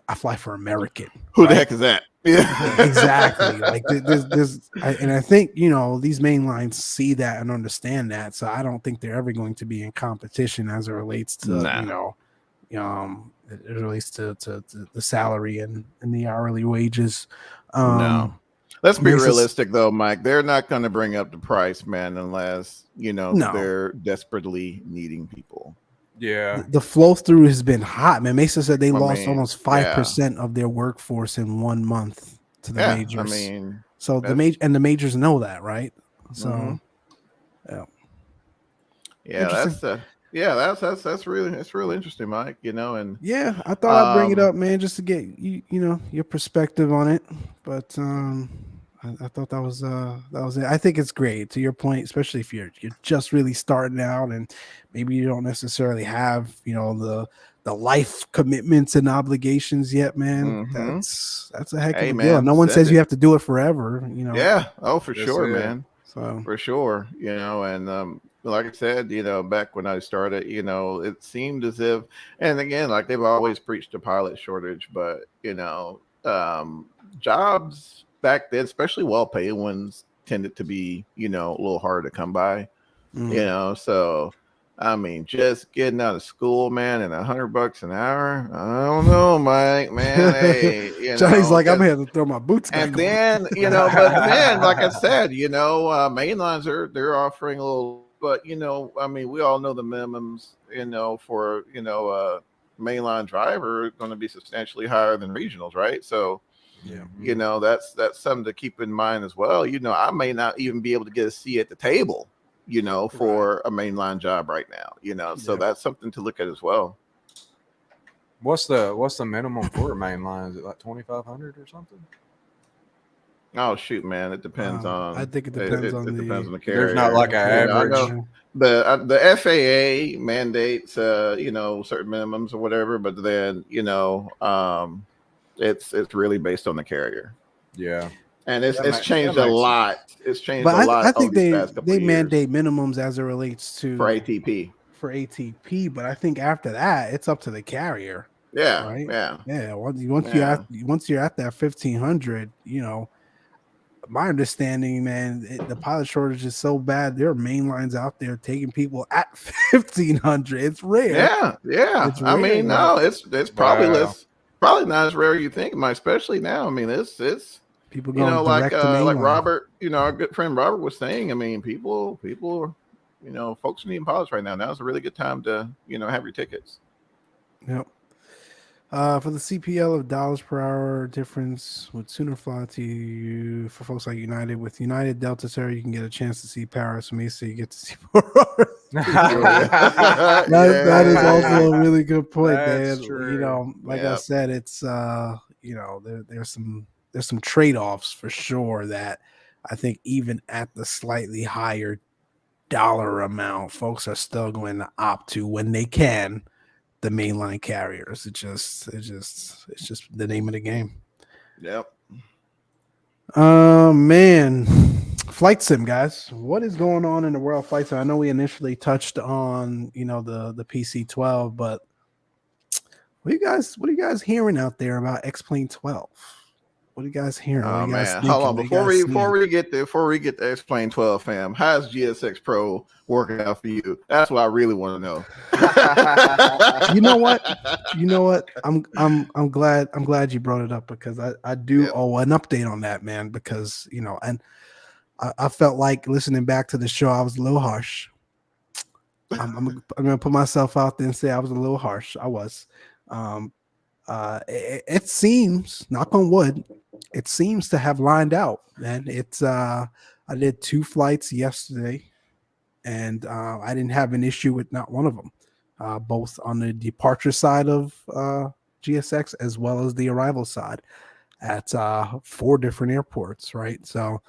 I fly for American. Who the heck is that? Yeah, exactly. Like I think these main lines see that and understand that. So I don't think they're ever going to be in competition as it relates to it relates to the salary and the hourly wages. No. Let's be realistic though, Mike. They're not going to bring up the price, man, unless they're desperately needing people. Yeah, the flow through has been hot, man. Mesa said they lost almost 5% of their workforce in 1 month to the majors. I mean, so the majors know that, right? So that's really interesting, Mike. And I thought I'd bring it up, man, just to get your perspective on it. But I thought that was it. I think it's great, to your point, especially if you're just really starting out and maybe you don't necessarily have the life commitments and obligations yet, man. That's a heck of a deal. No one says you have to do it forever, Yeah. Oh, for sure, man. So for sure, and like I said, back when I started, it seemed as if, and again, like they've always preached a pilot shortage, but jobs back then, especially well-paid ones, tended to be, a little harder to come by. So I mean, just getting out of school, man, and $100 an hour. I don't know, Mike, man. Hey, Johnny's like, I'm here to throw my boots back and on. then, but then, like I said, mainlines they're offering a little, but I mean, we all know the minimums, for mainline driver are going to be substantially higher than regionals, right? So, that's something to keep in mind as well. I may not even be able to get a seat at the table, for a mainline job right now, so that's something to look at as well. What's the minimum for a mainline? Is it like 2,500 or something? Oh shoot, man! It depends on. I think it depends on it the. depends on the carrier. There's not like an average. The FAA mandates certain minimums or whatever, but then it's really based on the carrier. Yeah. And it's changed a lot. It's changed a lot. I think they years. mandate minimums as it relates to for ATP. For ATP, but I think after that, it's up to the carrier. Yeah, right. Yeah. Once you're at that 1,500, my understanding, man, the pilot shortage is so bad. There are main lines out there taking people at 1,500. It's rare. Yeah. It's rare, I mean, no, it's probably less. Probably not as rare as you think, especially now. I mean, it's people going like Robert, our good friend Robert was saying. I mean, people, folks are needing pilots right now. Now's a really good time to, have your tickets. Yep. For the CPL of dollars per hour difference would sooner fly to you for folks like United. With United Delta Sir, you can get a chance to see Paris. For me, so you get to see more hours. That is also a really good point, That's man. True. I said, it's there's some trade-offs for sure that I think even at the slightly higher dollar amount, folks are still going to opt to when they can. The mainline carriers. It's just the name of the game. Yep. Man, flight sim, guys. What is going on in the world of flight sim? I know we initially touched on the PC-12, but what are you guys hearing out there about X-Plane 12? What are you guys hearing? Oh man, hold on. Before we get to X-Plane 12, fam, how's GSX Pro working out for you? That's what I really want to know. You know what? I'm glad you brought it up, because I do owe an update on that, man, because and I felt like listening back to the show, I was a little harsh. I'm gonna put myself out there and say I was a little harsh. I was. It seems, knock on wood, it seems to have lined out, man. It's I did 2 flights yesterday, and I didn't have an issue with not one of them, both on the departure side of GSX as well as the arrival side at 4 different airports, right? So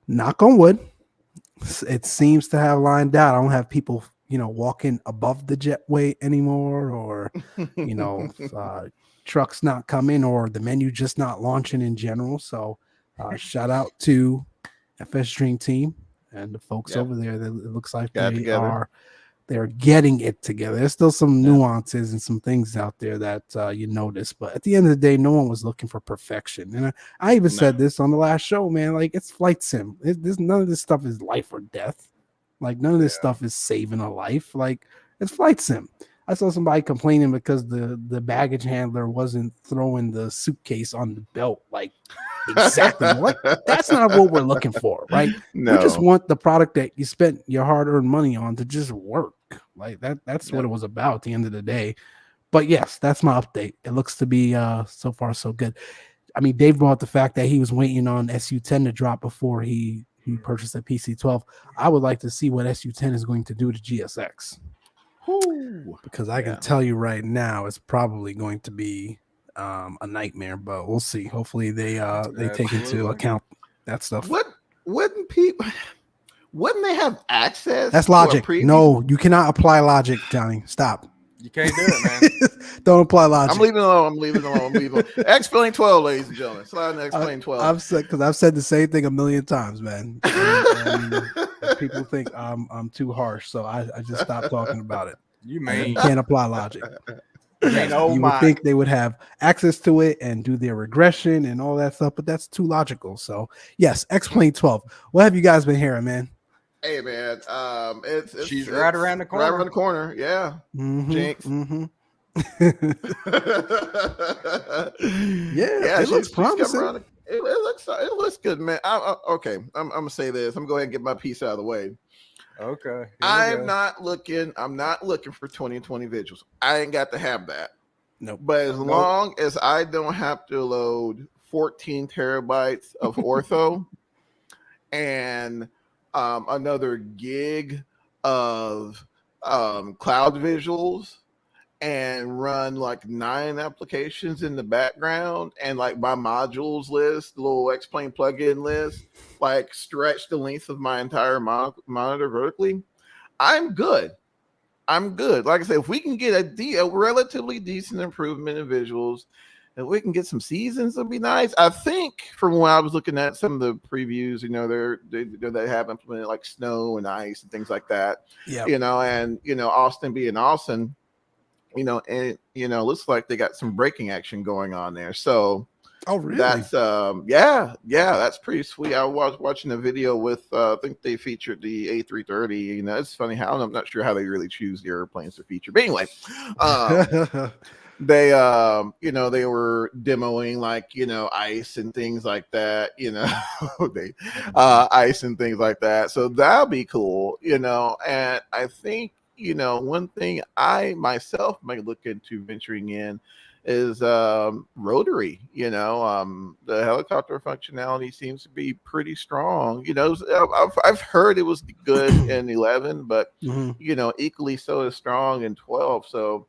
knock on wood, it seems to have lined out. I don't have people walking above the jetway anymore, or trucks not coming, or the menu just not launching in general. So shout out to FS Dream Team and the folks over there. That it looks like they're getting it together. There's still some nuances and some things out there that you notice, but at the end of the day, no one was looking for perfection. And I even said this on the last show, man. Like, it's flight sim. None of this stuff is life or death. Like, none of this stuff is saving a life. Like, it's flight sim. I saw somebody complaining because the baggage handler wasn't throwing the suitcase on the belt. Like, exactly. Like, that's not what we're looking for, right? No. We just want the product that you spent your hard-earned money on to just work. Like, that's what it was about at the end of the day. But yes, that's my update. It looks to be so far so good. I mean, Dave brought the fact that he was waiting on SU-10 to drop before he purchased a PC-12. I would like to see what SU-10 is going to do to GSX. Ooh, because I can tell you right now, it's probably going to be a nightmare, but we'll see. Hopefully they take into account that stuff. Wouldn't they have access? That's logic. No, you cannot apply logic, Johnny. Stop. You can't do it, man. Don't apply logic. I'm leaving it alone. X-Plane 12, ladies and gentlemen. Slide in X-Plane 12. I've said the same thing a million times, man. people think I'm too harsh, so I just stopped talking about it. You And you mean? can't apply logic. You Yes, mean, oh you would my. think they would have access to it and do their regression and all that stuff, but that's too logical. So yes, X-Plane 12. What have you guys been hearing, man? Hey man, She's right around the right corner. around the corner. Yeah, Jinx. Yeah, Yeah, it looks she's coming promising. around. It looks good, man. Okay, I'm gonna say this. I'm gonna go ahead and get my piece out of the way. Okay. Here we I'm go. not looking. I'm not looking for 2020 visuals. I ain't got to have that. Nope. But as long as I don't have to load 14 terabytes of ortho and another gig of cloud visuals and run like 9 applications in the background and like my modules list, the little X-Plane plugin list, like stretch the length of my entire monitor vertically, I'm good. Like I said, if we can get a relatively decent improvement in visuals, and we can get some seasons, it'll be nice. I think from when I was looking at some of the previews, they have implemented like snow and ice and things like that. Yeah. And Austin being Austin, and looks like they got some braking action going on there. So Oh, really? that's that's pretty sweet. I was watching a video with I think they featured the A330. It's funny how I'm not sure how they really choose the airplanes to feature. But anyway, they they were demoing like ice and things like that. They ice and things like that. So that'll be cool. And I think one thing I myself might look into venturing in is rotary. The helicopter functionality seems to be pretty strong. I've heard it was good in 11, but equally so is strong in 12. So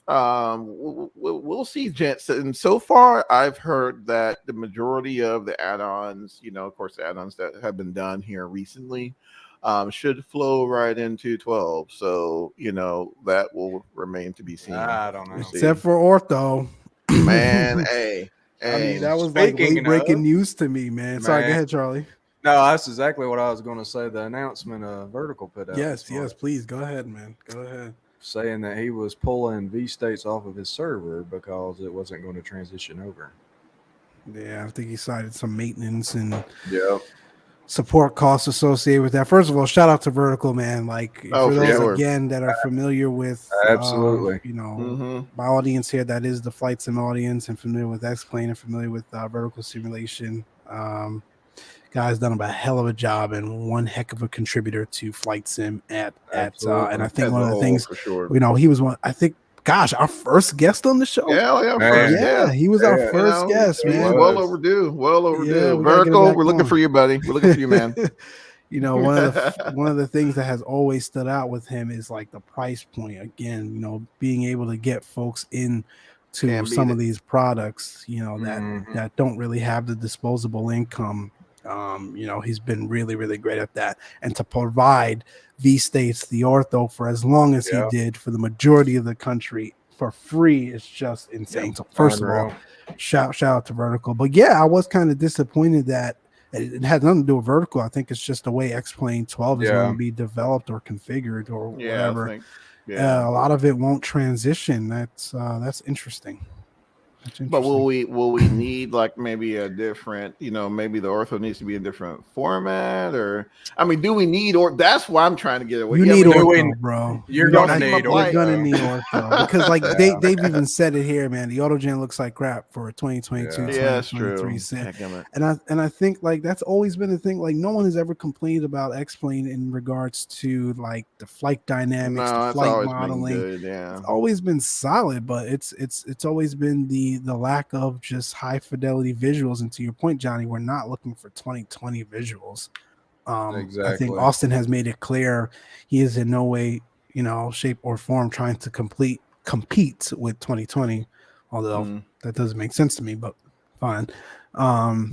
we'll see, gents. And so far I've heard that the majority of the add-ons, of course the add-ons that have been done here recently, should flow right into 12. So that will remain to be seen. I don't know. Except for ortho. Man, hey. I mean, that was like late breaking news to me, man. Sorry, go ahead, Charlie. No, that's exactly what I was going to say. The announcement Vertical put out. Yes, please go ahead, man. Go ahead. Saying that he was pulling V-States off of his server because it wasn't going to transition over. Yeah, I think he cited some maintenance and support costs associated with that. First of all, shout out to Vertical, man. Like for those again that are familiar with absolutely, my audience here that is the flight sim audience and familiar with X-Plane and familiar with Vertical simulation. Guy's done a hell of a job and one heck of a contributor to flight sim and I think one of the things for sure. He was one. I think. Gosh, our first guest on the show. He was our first guest, man. Well overdue. Yeah, Vertical, we're looking for you, buddy. We're looking for you, man. One of the things that has always stood out with him is like the price point. Again, being able to get folks into some of these products, that don't really have the disposable income. He's been really, really great at that, and to provide V-States the ortho for as long as he did for the majority of the country for free is just insane. So first of all, shout out to Vertical. But I was kind of disappointed that it had nothing to do with Vertical. I think it's just the way X-Plane 12 is going to be developed or configured or whatever. A lot of it won't transition. That's interesting. But will we need like maybe a different, maybe the ortho needs to be a different format, or do we need that's why I'm trying to get away. You need ortho, bro. You're gonna need ortho because like they've even said it here, man. The AutoGen looks like crap for 2022, 2023 sim. And I think like that's always been a thing. Like no one has ever complained about X-Plane in regards to like the flight dynamics, the flight modeling. It's always been solid, but it's always been the lack of just high fidelity visuals. And to your point, Johnny, we're not looking for 2020 visuals. Exactly. I think Austin has made it clear he is in no way, shape or form trying to compete with 2020. Although that doesn't make sense to me, but fine. I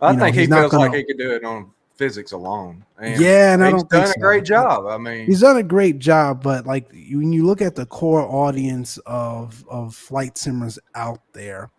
think he feels like he could do it on physics alone. And I don't think he's done a great job. He's done a great job, but like when you look at the core audience of flight simmers out there,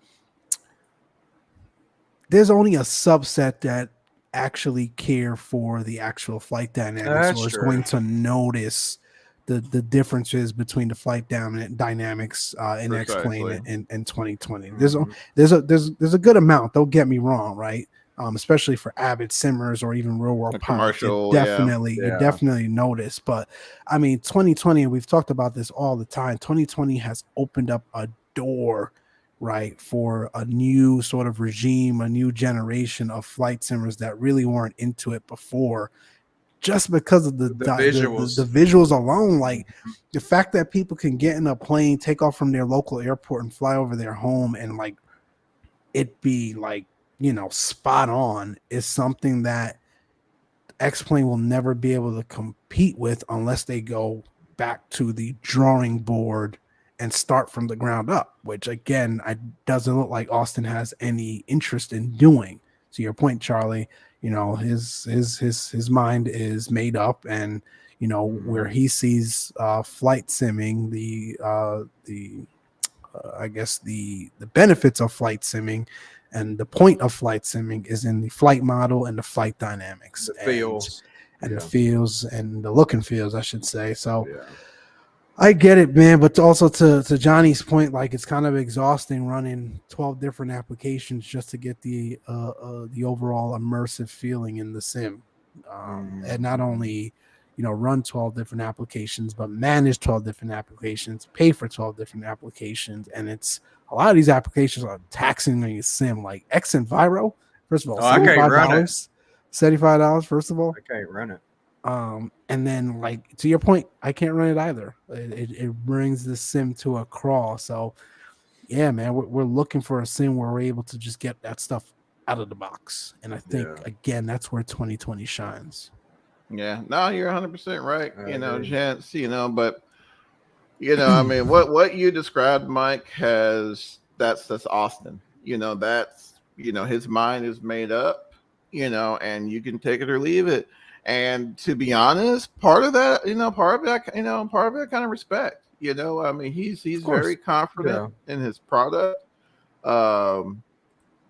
there's only a subset that actually care for the actual flight dynamics, That's or is true. going to notice the differences between the flight dynamics in X-plane Precisely. in 2020. Mhm. There's a good amount. Don't get me wrong, right? Especially for avid simmers or even real world A pilots, commercial, yeah. you Yeah. definitely notice. But I mean, 2020, and we've talked about this all the time. 2020 has opened up a door, right, for a new sort of regime, a new generation of flight simmers that really weren't into it before, just because of The visuals. the visuals alone. Like the fact that people can get in a plane, take off from their local airport, and fly over their home, and like it be like, you know, spot on, is something that X-plane will never be able to compete with unless they go back to the drawing board and start from the ground up, which again, I doesn't look like Austin has any interest in doing. To your point, Charlie, you know, his mind is made up, and you know, where he sees flight simming, the I guess the benefits of flight simming and the point of flight simming is in the flight model and the flight dynamics The feels. and the Yeah. feels and the look and feels, I should say. So Yeah. I get it, man, but also to Johnny's point, like it's kind of exhausting running 12 different applications just to get the overall immersive feeling in the sim, and not only, you know, run 12 different applications, but manage 12 different applications, pay for 12 different applications, and it's a lot of these applications are taxing on your sim, like X and Viro. First of all, Oh, I can't run it. $75. First of all, I can't run it. and then like to your point, I can't run it either. It brings the sim to a crawl. So yeah, man, we're looking for a sim where we're able to just get that stuff out of the box, and I think Yeah. again that's where 2020 shines. Yeah, no, you're 100% right. I You know, agree. gents. You know, but you know, I mean, what you described, Mike, has that's Austin. You know, that's, you know, his mind is made up. You know, and you can take it or leave it. And to be honest, part of that, you know, part of that, you know, part of it, kind of respect. You know, I mean, Of he's very course. confident Yeah. in his product. Um,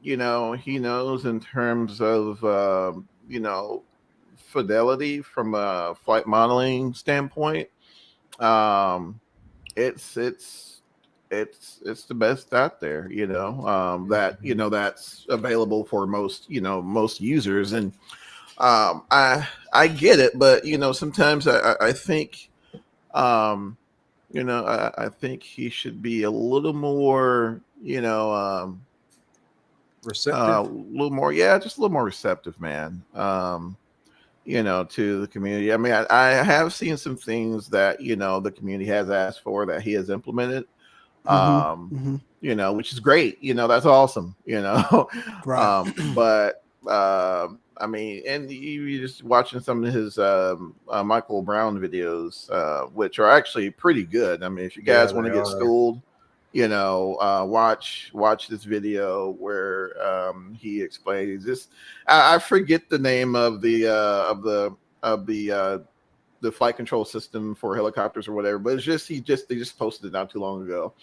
you know, he knows in terms of you know, fidelity from a flight modeling standpoint. Um, it's it's the best out there, you know, that, you know, that's available for most, you know, most users. And I get it, but you know, sometimes I think you know, I think he should be a little more, you know, a Receptive. little more, yeah, just a little more receptive, man. You know, to the community. I mean, I have seen some things that, you know, the community has asked for that he has implemented. Mm-hmm. Um, Mm-hmm. you know, which is great. You know, that's awesome. You know, Right. but I mean, and you just watching some of his Michael Brown videos, which are actually pretty good. I mean, if you Yeah, guys want they to get are. schooled, you know, watch this video where he explains this. I forget the name of of the flight control system for helicopters or whatever, but it's just they just posted it not too long ago.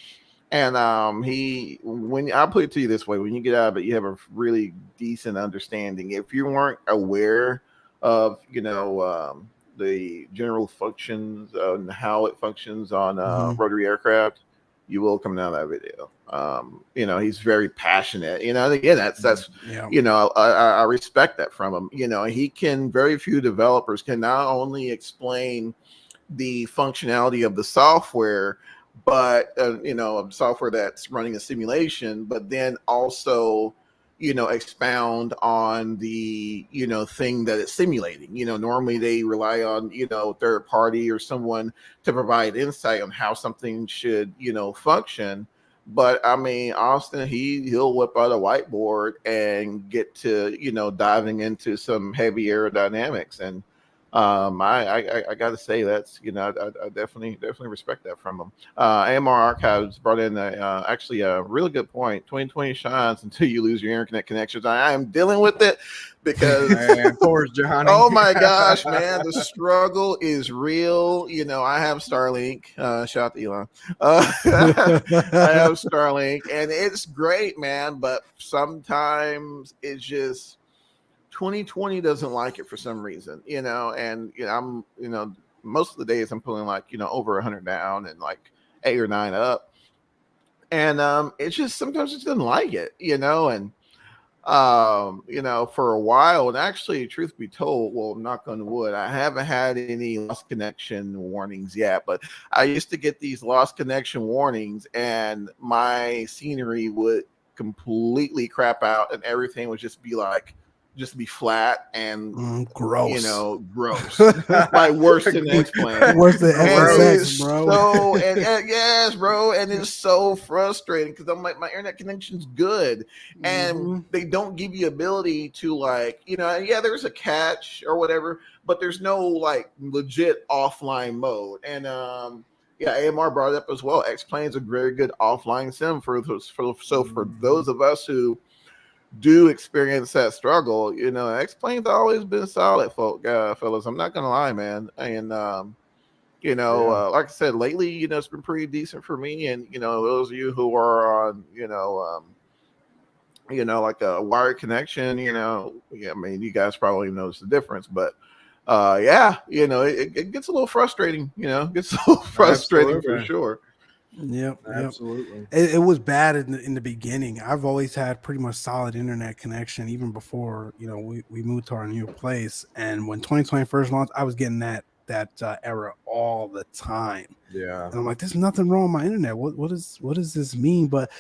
And he, when I'll put it to you this way, when you get out of it, you have a really decent understanding. If you weren't aware of, you know, the general functions and how it functions on Mm-hmm. rotary aircraft, you will come out of that video. You know, he's very passionate. You know, and again, that's Yeah. you know, I respect that from him. You know, he can. Very few developers can not only explain the functionality of the software, but you know, software that's running a simulation, but then also, you know, expound on the, you know, thing that it's simulating. You know, normally they rely on, you know, third party or someone to provide insight on how something should, you know, function. But I mean, Austin, he'll whip out a whiteboard and get to, you know, diving into some heavy aerodynamics. And I got to say that's, you know, I definitely respect that from them. AMR Archives brought in actually a really good point. 2020 shines until you lose your internet connections. I am dealing with it because Man, poor Johnny. oh my gosh, man, the struggle is real. You know, I have Starlink. Shout out to Elon. I have Starlink, and it's great, man. But sometimes it's just 2020 doesn't like it for some reason, and I'm, most of the days I'm pulling like, over 100 down and like 8 or 9 up. And it's just sometimes it doesn't like it, and for a while, and actually, truth be told, well, knock on wood, I haven't had any lost connection warnings yet, but I used to get these lost connection warnings, and my scenery would completely crap out, and everything would just be flat and gross, gross, like worse than X-Plane, worse than SSX, bro. So and yes, bro, and it's so frustrating because I'm like, my internet connection's good, and they don't give you ability to like, yeah, there's a catch or whatever, but there's no like legit offline mode, and yeah, AMR brought it up as well. X-Plane's a very good offline sim for those of us who do experience that struggle, X-Plane's always been solid, fellas. I'm not gonna lie, man. And like I said, lately, it's been pretty decent for me. And those of you who are on, like a wired connection, I mean, you guys probably notice the difference, but yeah, it gets a little frustrating, it gets a little frustrating for sure. Yep, absolutely. It was bad in the beginning. I've always had pretty much solid internet connection, even before we moved to our new place. And when 2020 first launched, I was getting that error all the time. Yeah, and I'm like, there's nothing wrong with my internet. What does this mean? But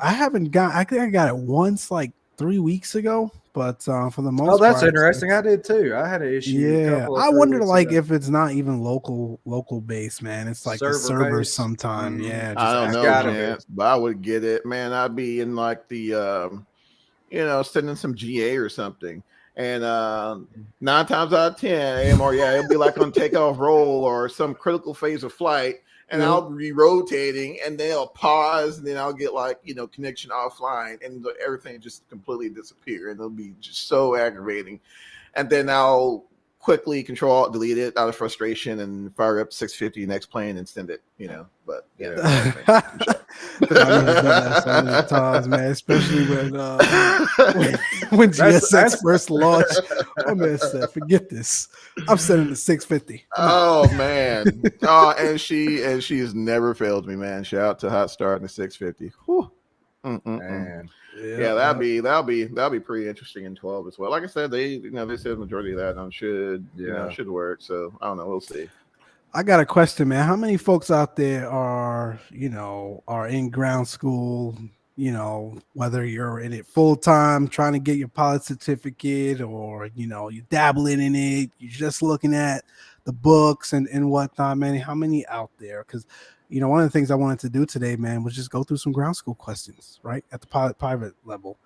I think I got it once, like 3 weeks ago. But for the most part, that's interesting. I did too. I had an issue. Yeah, I wonder like if it's not even local based, man. It's like the servers sometime. Yeah, I don't know, man. But I would get it, man. I'd be in like the sending some GA or something. And 9 times out of 10, AMR, yeah, it'll be like on takeoff roll or some critical phase of flight. And I'll be rotating, and then I'll pause, and then I'll get like, connection offline, and everything just completely disappear, and it'll be just so aggravating. And then I'll quickly control delete it out of frustration and fire up 650 next plane and send it, But yeah, so many times, man. Especially when GSX first launched. Oh man said, "Forget this. I'm sending the 650." Oh man. And she's never failed me, man. Shout out to Hot Star and the 650. Man. Yeah, that'll be pretty interesting in 12 as well. Like I said, they said the majority of that should work. So I don't know, we'll see. I got a question, man. How many folks out there are in ground school? Whether you're in it full time, trying to get your pilot certificate, or you're dabbling in it, you're just looking at the books and whatnot, man. How many out there? Because one of the things I wanted to do today, man, was just go through some ground school questions, right, at the private level.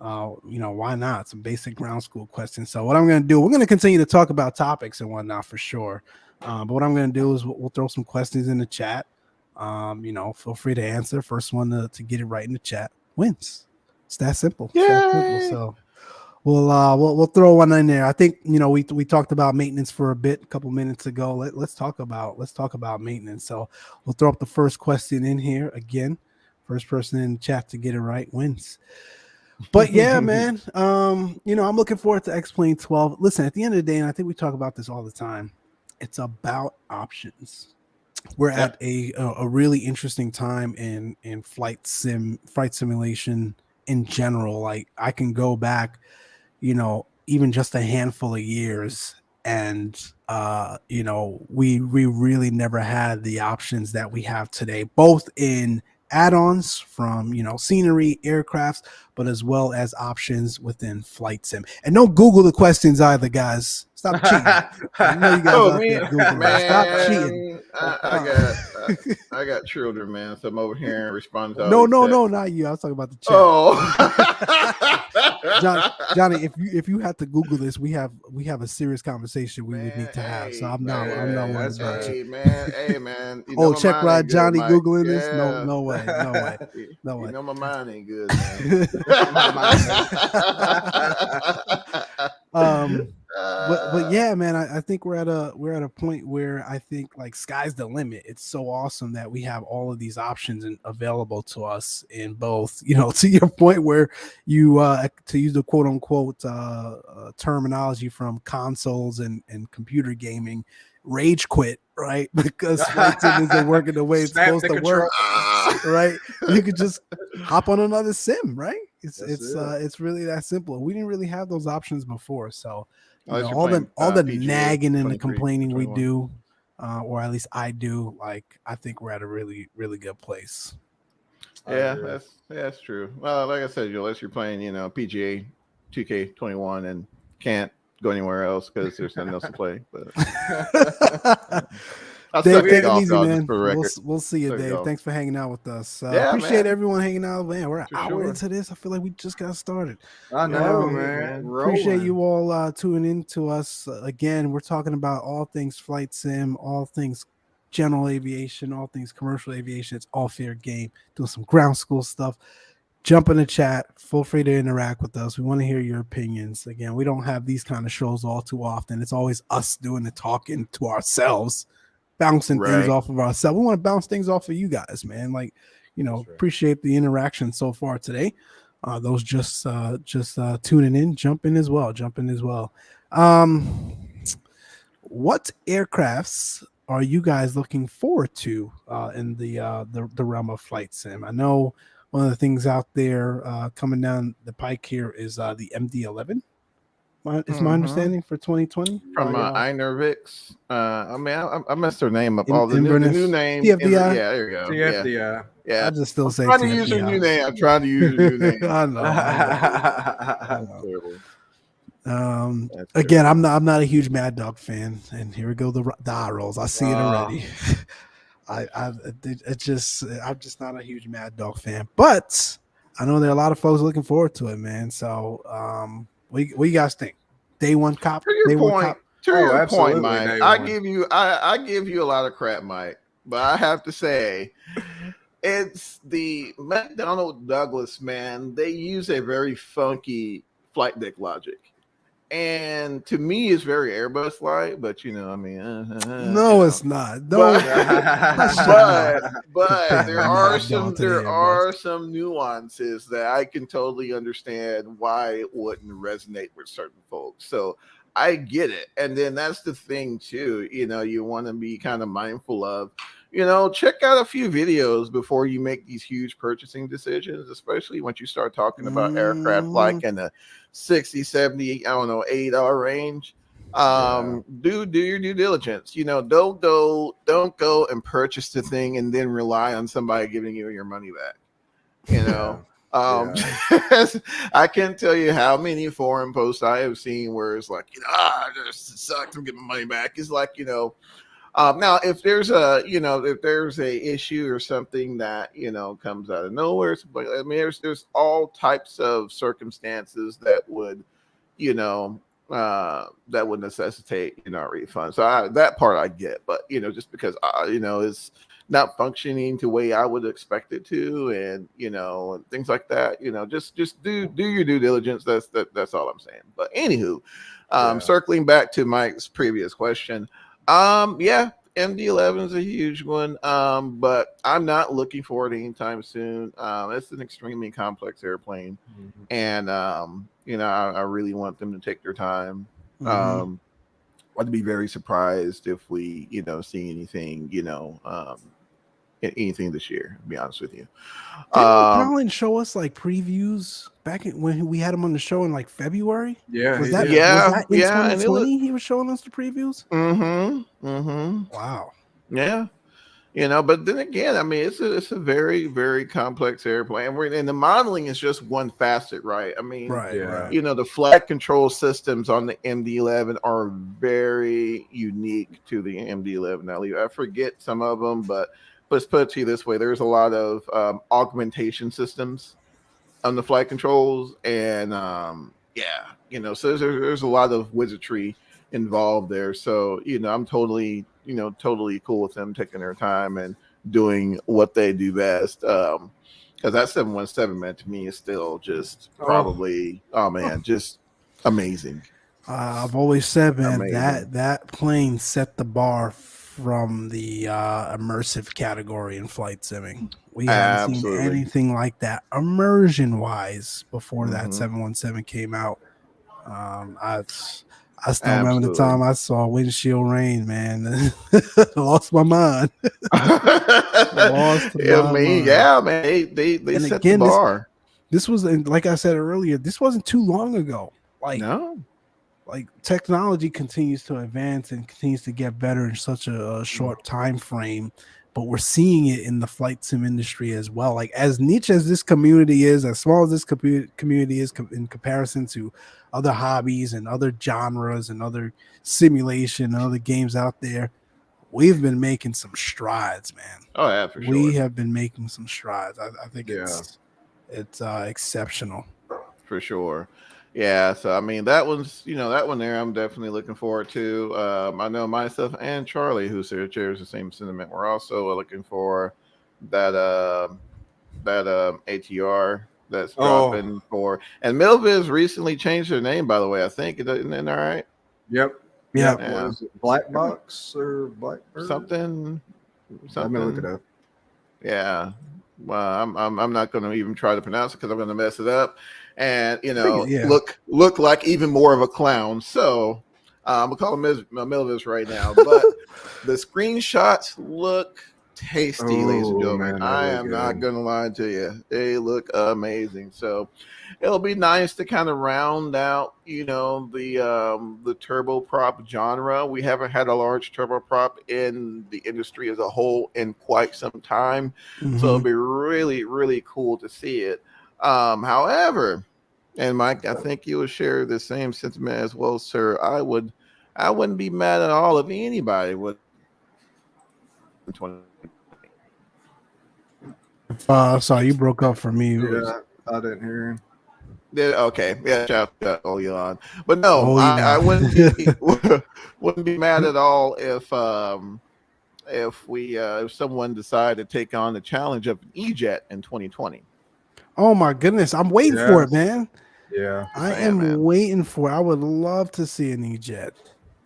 Why not? Some basic ground school questions. So what I'm going to do, we're going to continue to talk about topics and whatnot for sure. But what I'm going to do is we'll throw some questions in the chat. Feel free to answer. First one to get it right in the chat wins. It's that simple. So we'll throw one in there. I think we talked about maintenance for a couple minutes ago. Let's talk about maintenance. So we'll throw up the first question in here again. First person in the chat to get it right wins. But yeah, man, I'm looking forward to X-Plane 12. Listen, at the end of the day, and I think we talk about this all the time, it's about options. We're at a really interesting time in flight simulation in general. Like I can go back, even just a handful of years, and we really never had the options that we have today, both in add-ons from scenery, aircrafts, but as well as options within flight sim. And don't Google the questions either, guys. Stop cheating. I know you guys out there Googling. Man, stop cheating. I got children, man. So I'm over here and responding to no, not you. I was talking about the chat. Oh, Johnny, if you had to Google this, we have a serious conversation we would need to have. So I'm not worried about you. Hey man. Check ride Johnny Googling this? No way. My mind ain't good, man. but yeah, man, I think we're at a point where I think like sky's the limit. It's so awesome that we have all of these options available to us in both. To your point where you to use the quote unquote terminology from consoles and computer gaming, rage quit, right? Because flight sim isn't working the way it's Snap supposed the to work, control. right? You could just hop on another sim, right? That's It's really that simple. We didn't really have those options before, so Unless you're all the playing PGA nagging and the 23 or complaining we 21. do, or at least I do, like I think we're at a really really good place. Yeah, that's true. Well, like I said, unless you're playing, PGA 2K21 and can't go anywhere else because there's nothing else to play. But I Dave, suck at take it golf, easy, y'all, just man. for the record. We'll see you, Suck at Dave. golf. Thanks for hanging out with us. Yeah, Appreciate man. everyone hanging out. Man, we're an For hour sure. into this. I feel like we just got started. I know, Yeah, man. Appreciate Rolling. you all tuning in to us. Again, we're talking about all things flight sim, all things general aviation, all things commercial aviation. It's all fair game. Doing some ground school stuff. Jump in the chat. Feel free to interact with us. We want to hear your opinions. Again, we don't have these kind of shows all too often. It's always us doing the talking to ourselves, bouncing things off of ourselves. We want to bounce things off of you guys, man. Like, Right. appreciate the interaction so far today. Those just tuning in, jump in as well. What aircrafts are you guys looking forward to in the realm of flight sim? I know one of the things out there coming down the pike here is the MD-11. Is my understanding for 2020 from Inervix. I messed their name up. The Inverness, new name. TFDI. Yeah, there you go. TFDI. Yeah. I just still say trying to TFDI. use their new name. I'm trying to use their new name. I know. That's terrible. Again, I'm not a huge Mad Dog fan, and here we go the eye rolls. I see it already. I'm just not a huge Mad Dog fan, but I know there are a lot of folks looking forward to it, man. So, what you guys think? Day one cop. To your point, Mike. I give you a lot of crap, Mike, but I have to say, it's the McDonnell Douglas, man. They use a very funky flight deck logic. And to me, it's very Airbus-like, but no, it's not. No, but there are some nuances that I can totally understand why it wouldn't resonate with certain folks. So I get it, and then that's the thing too. You want to be kind of mindful of. Check out a few videos before you make these huge purchasing decisions, especially once you start talking about aircraft like in the 60, 70, 8-hour range. Do your due diligence. Don't go and purchase the thing and then rely on somebody giving you your money back. I can't tell you how many forum posts I have seen where it's like, this sucks, I'm getting my money back. It's like, now if there's a issue or something that comes out of nowhere, there's all types of circumstances that would necessitate a refund. So that part I get, but just because it's not functioning the way I would expect it to, and things like that, just do your due diligence. That's all I'm saying. But anywho, circling back to Mike's previous question. MD-11 is a huge one, but I'm not looking for it anytime soon. It's an extremely complex airplane, and I really want them to take their time. I'd be very surprised if we see anything anything this year, to be honest with you. Didn't Colin show us like previews back when we had him on the show in like February? Was that in 2020 he was showing us the previews? Wow. Yeah. But then again, it's a very, very complex airplane. And the modeling is just one facet, right? The flight control systems on the MD-11 are very unique to the MD-11. Now, I forget some of them, but let's put it to you this way. There's a lot of augmentation systems on the flight controls. And so there's a lot of wizardry involved there. So, I'm totally cool with them taking their time and doing what they do best. Because that 717, man, to me is still just probably, just amazing. I've always said, man, Amazing. that plane set the bar from the immersive category in flight simming. We hadn't seen Absolutely. anything like that immersion wise before that Hmm. 717 came out. I still remember the Absolutely. time I saw windshield rain, man. Lost my mind. Lost I my mean, mind. yeah, man, they And set the again, bar. this was, and like I said earlier, this wasn't too long ago. No. Like technology continues to advance and continues to get better in such a Mm. short time frame, but we're seeing it in the flight sim industry as well. Like as niche as this community is, as small as this community is in comparison to other hobbies and other genres and other simulation and other games out there, we've been making some strides, man. Oh yeah, for We sure. have been making some strides. I think Yeah. it's exceptional. For sure. Yeah, so I mean that one's that one there I'm definitely looking forward to. I know myself and Charlie, who shares the same sentiment. We're also looking for that ATR that's Oh, dropping for, and Milviz recently changed their name, by the way. I think isn't that right? yep. Yeah. Yep. What Yeah, is it? Black Box or Blackbird? something Let me look it something. up. Yeah. Well, I'm not going to even try to pronounce it because I'm going to mess it up, and Yeah. look like even more of a clown. So I'm gonna call him Milvis right now. But the screenshots look tasty, ladies and Oh gentlemen. man, they I look am not good. going to lie to you; they look amazing. So it'll be nice to kind of round out, the turboprop genre. We haven't had a large turboprop in the industry as a whole in quite some time, so it'll Hmm. be really, really cool to see it. However, and Mike, I think you would share the same sentiment as well, sir. I wouldn't be mad at all if anybody would 20. Sorry, you broke up for me. It was Yeah, I didn't hear him. Yeah, okay, yeah, shout out to Elon. But no, oh I yeah. wouldn't be wouldn't be mad at all if someone decided to take on the challenge of an E-Jet in 2020. Oh my goodness, I'm waiting for it, Yes. man. Yeah. Just I saying, am man. waiting for it. I would love to see an E-Jet.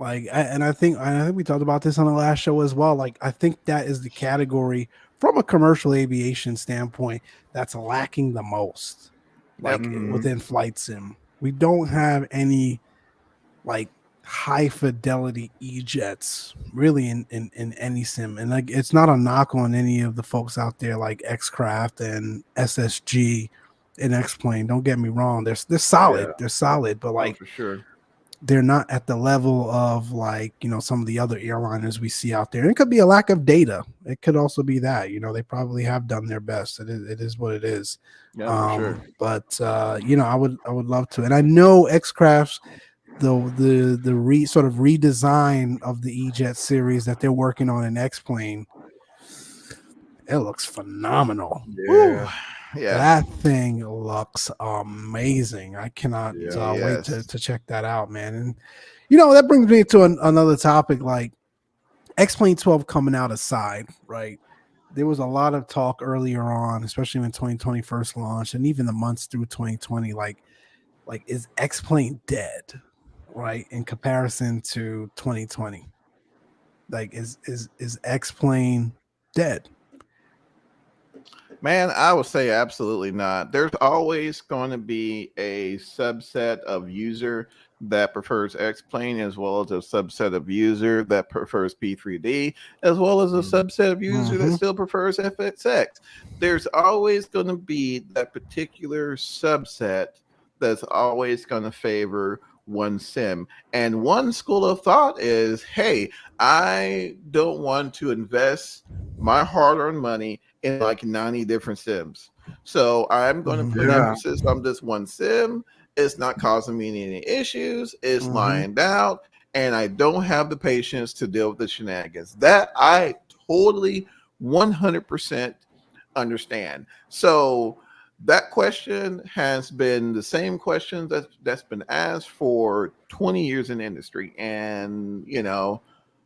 And I think we talked about this on the last show as well. Like, I think that is the category from a commercial aviation standpoint that's lacking the most. Yep. Like Hmm. within flight sim, we don't have any like high fidelity E-jets really in any sim. And like it's not a knock on any of the folks out there like X-Craft and SSG and X-Plane. Don't get me wrong. They're solid. Yeah. They're solid, but Oh, like for sure. they're not at the level of like, some of the other airliners we see out there. And it could be a lack of data. It could also be that, they probably have done their best. It is what it is. Yeah, for sure. But I would love to. And I know X-Crafts sort of redesign of the E-Jet series that they're working on in X-Plane, it looks phenomenal. Woo. Yeah. Yeah. That thing looks amazing. I cannot Yeah. wait to Yes. check that out, man. And that brings me to another topic, like X-Plane 12 coming out aside, right? There was a lot of talk earlier on, especially when 2020 first launched, and even the months through 2020, like is X-Plane dead, right? In comparison to 2020, like is X-Plane dead? Man, I would say absolutely not. There's always going to be a subset of user that prefers X-Plane, as well as a subset of user that prefers P3D, as well as a Mhm. subset of user that Mm-hmm. still prefers FXX. There's always going to be that particular subset that's always going to favor one sim. And one school of thought is, hey, I don't want to invest my hard-earned money in like 90 different sims. So I'm going to put Mm-hmm. Yeah. emphasis on this one sim. It's not causing me any issues. It's Mm-hmm. lined out, and I don't have the patience to deal with the shenanigans. That I totally 100% understand. So that question has been the same question that's been asked for 20 years in the industry, and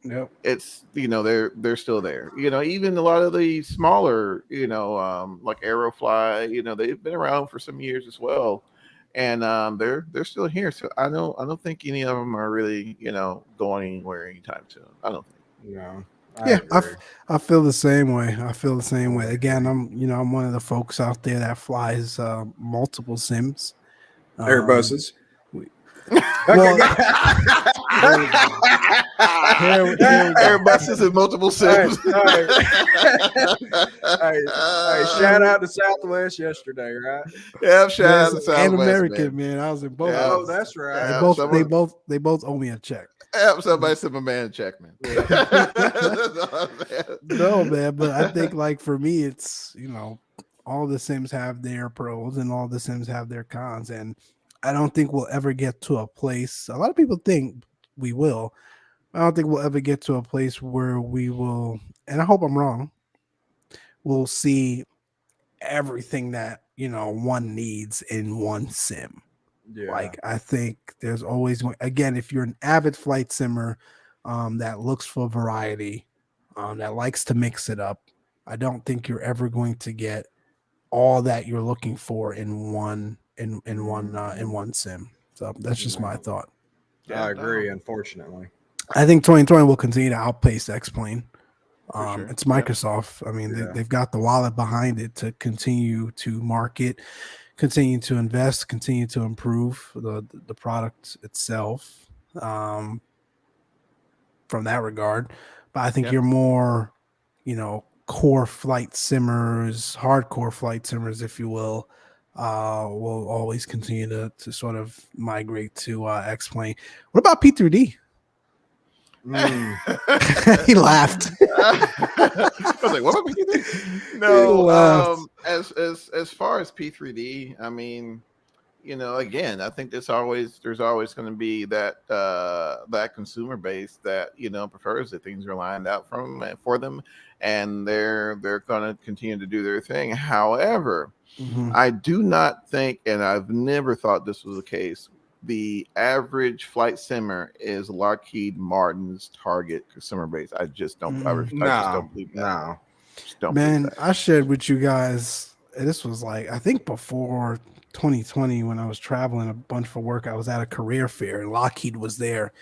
Yep. it's they're still there. Even a lot of the smaller, like Aerofly, they've been around for some years as well, and they're still here. So I don't think any of them are really going anywhere anytime soon. I don't think. No, I Yeah, agree. I feel the same way. I feel the same way. I Again, agree. I'm one of the folks out there that flies multiple sims. Um, Airbuses. we, Okay. well, here we go. Here we go. Airbuses and multiple Hey, sims. hey, hey, shout out to Southwest yesterday, right? Yeah, shout out to Listen, and Southwest, American man. man, I was in both Yeah, of Oh, them. that's right. They yeah. both they Someone, both they both owe me a check. yeah, somebody sent my man a check, man. Yeah. That's all I'm saying. No, man, but I think like for me, it's all the Sims have their pros and all the Sims have their cons, and I don't think we'll ever get to a place. A lot of people think we will. I don't think we'll ever get to a place where we will, and I hope I'm wrong. We'll see everything that one needs in one sim. Yeah. Like I think there's always again, if you're an avid flight simmer that looks for variety, that likes to mix it up, I don't think you're ever going to get all that you're looking for in one in one sim. So that's just my No, thought. Yeah, I no, agree. Unfortunately. I think 2020 will continue to outpace X-Plane. for sure. It's Yeah, Microsoft. I mean, Yeah. they've got the wallet behind it to continue to market, continue to invest, continue to improve the product itself. Um, from that regard, but I think yeah. you're more, core flight simmers, hardcore flight simmers, if you will always continue to sort of migrate to X-Plane. What about P3D? Mm. He laughed. I was like, what about P3D? He No, laughed. as far as P3D, I mean, again, I think there's always going to be that consumer base that prefers that things are lined out for them, and they're going to continue to do their thing. However, Mhm. I do not think, and I've never thought this was the case. The average flight simmer is Lockheed Martin's target consumer base. I just don't. I just No, don't believe that. no. Just don't believe Man, that. I shared with you guys. This was like I think before 2020 when I was traveling a bunch for work. I was at a career fair and Lockheed was there.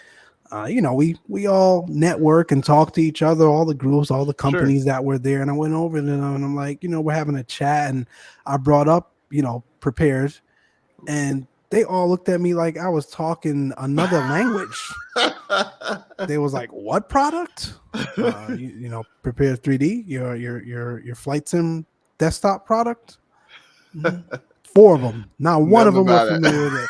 We all network and talk to each other, all the groups, all the Sure. companies that were there. And I went over and I'm like, we're having a chat, and I brought up, prepared, and they all looked at me like I was talking another language. They was like, "What product? Prepared 3D, your flight sim desktop product." Mhm. Four of them. Not one of Nothing them were about familiar with it.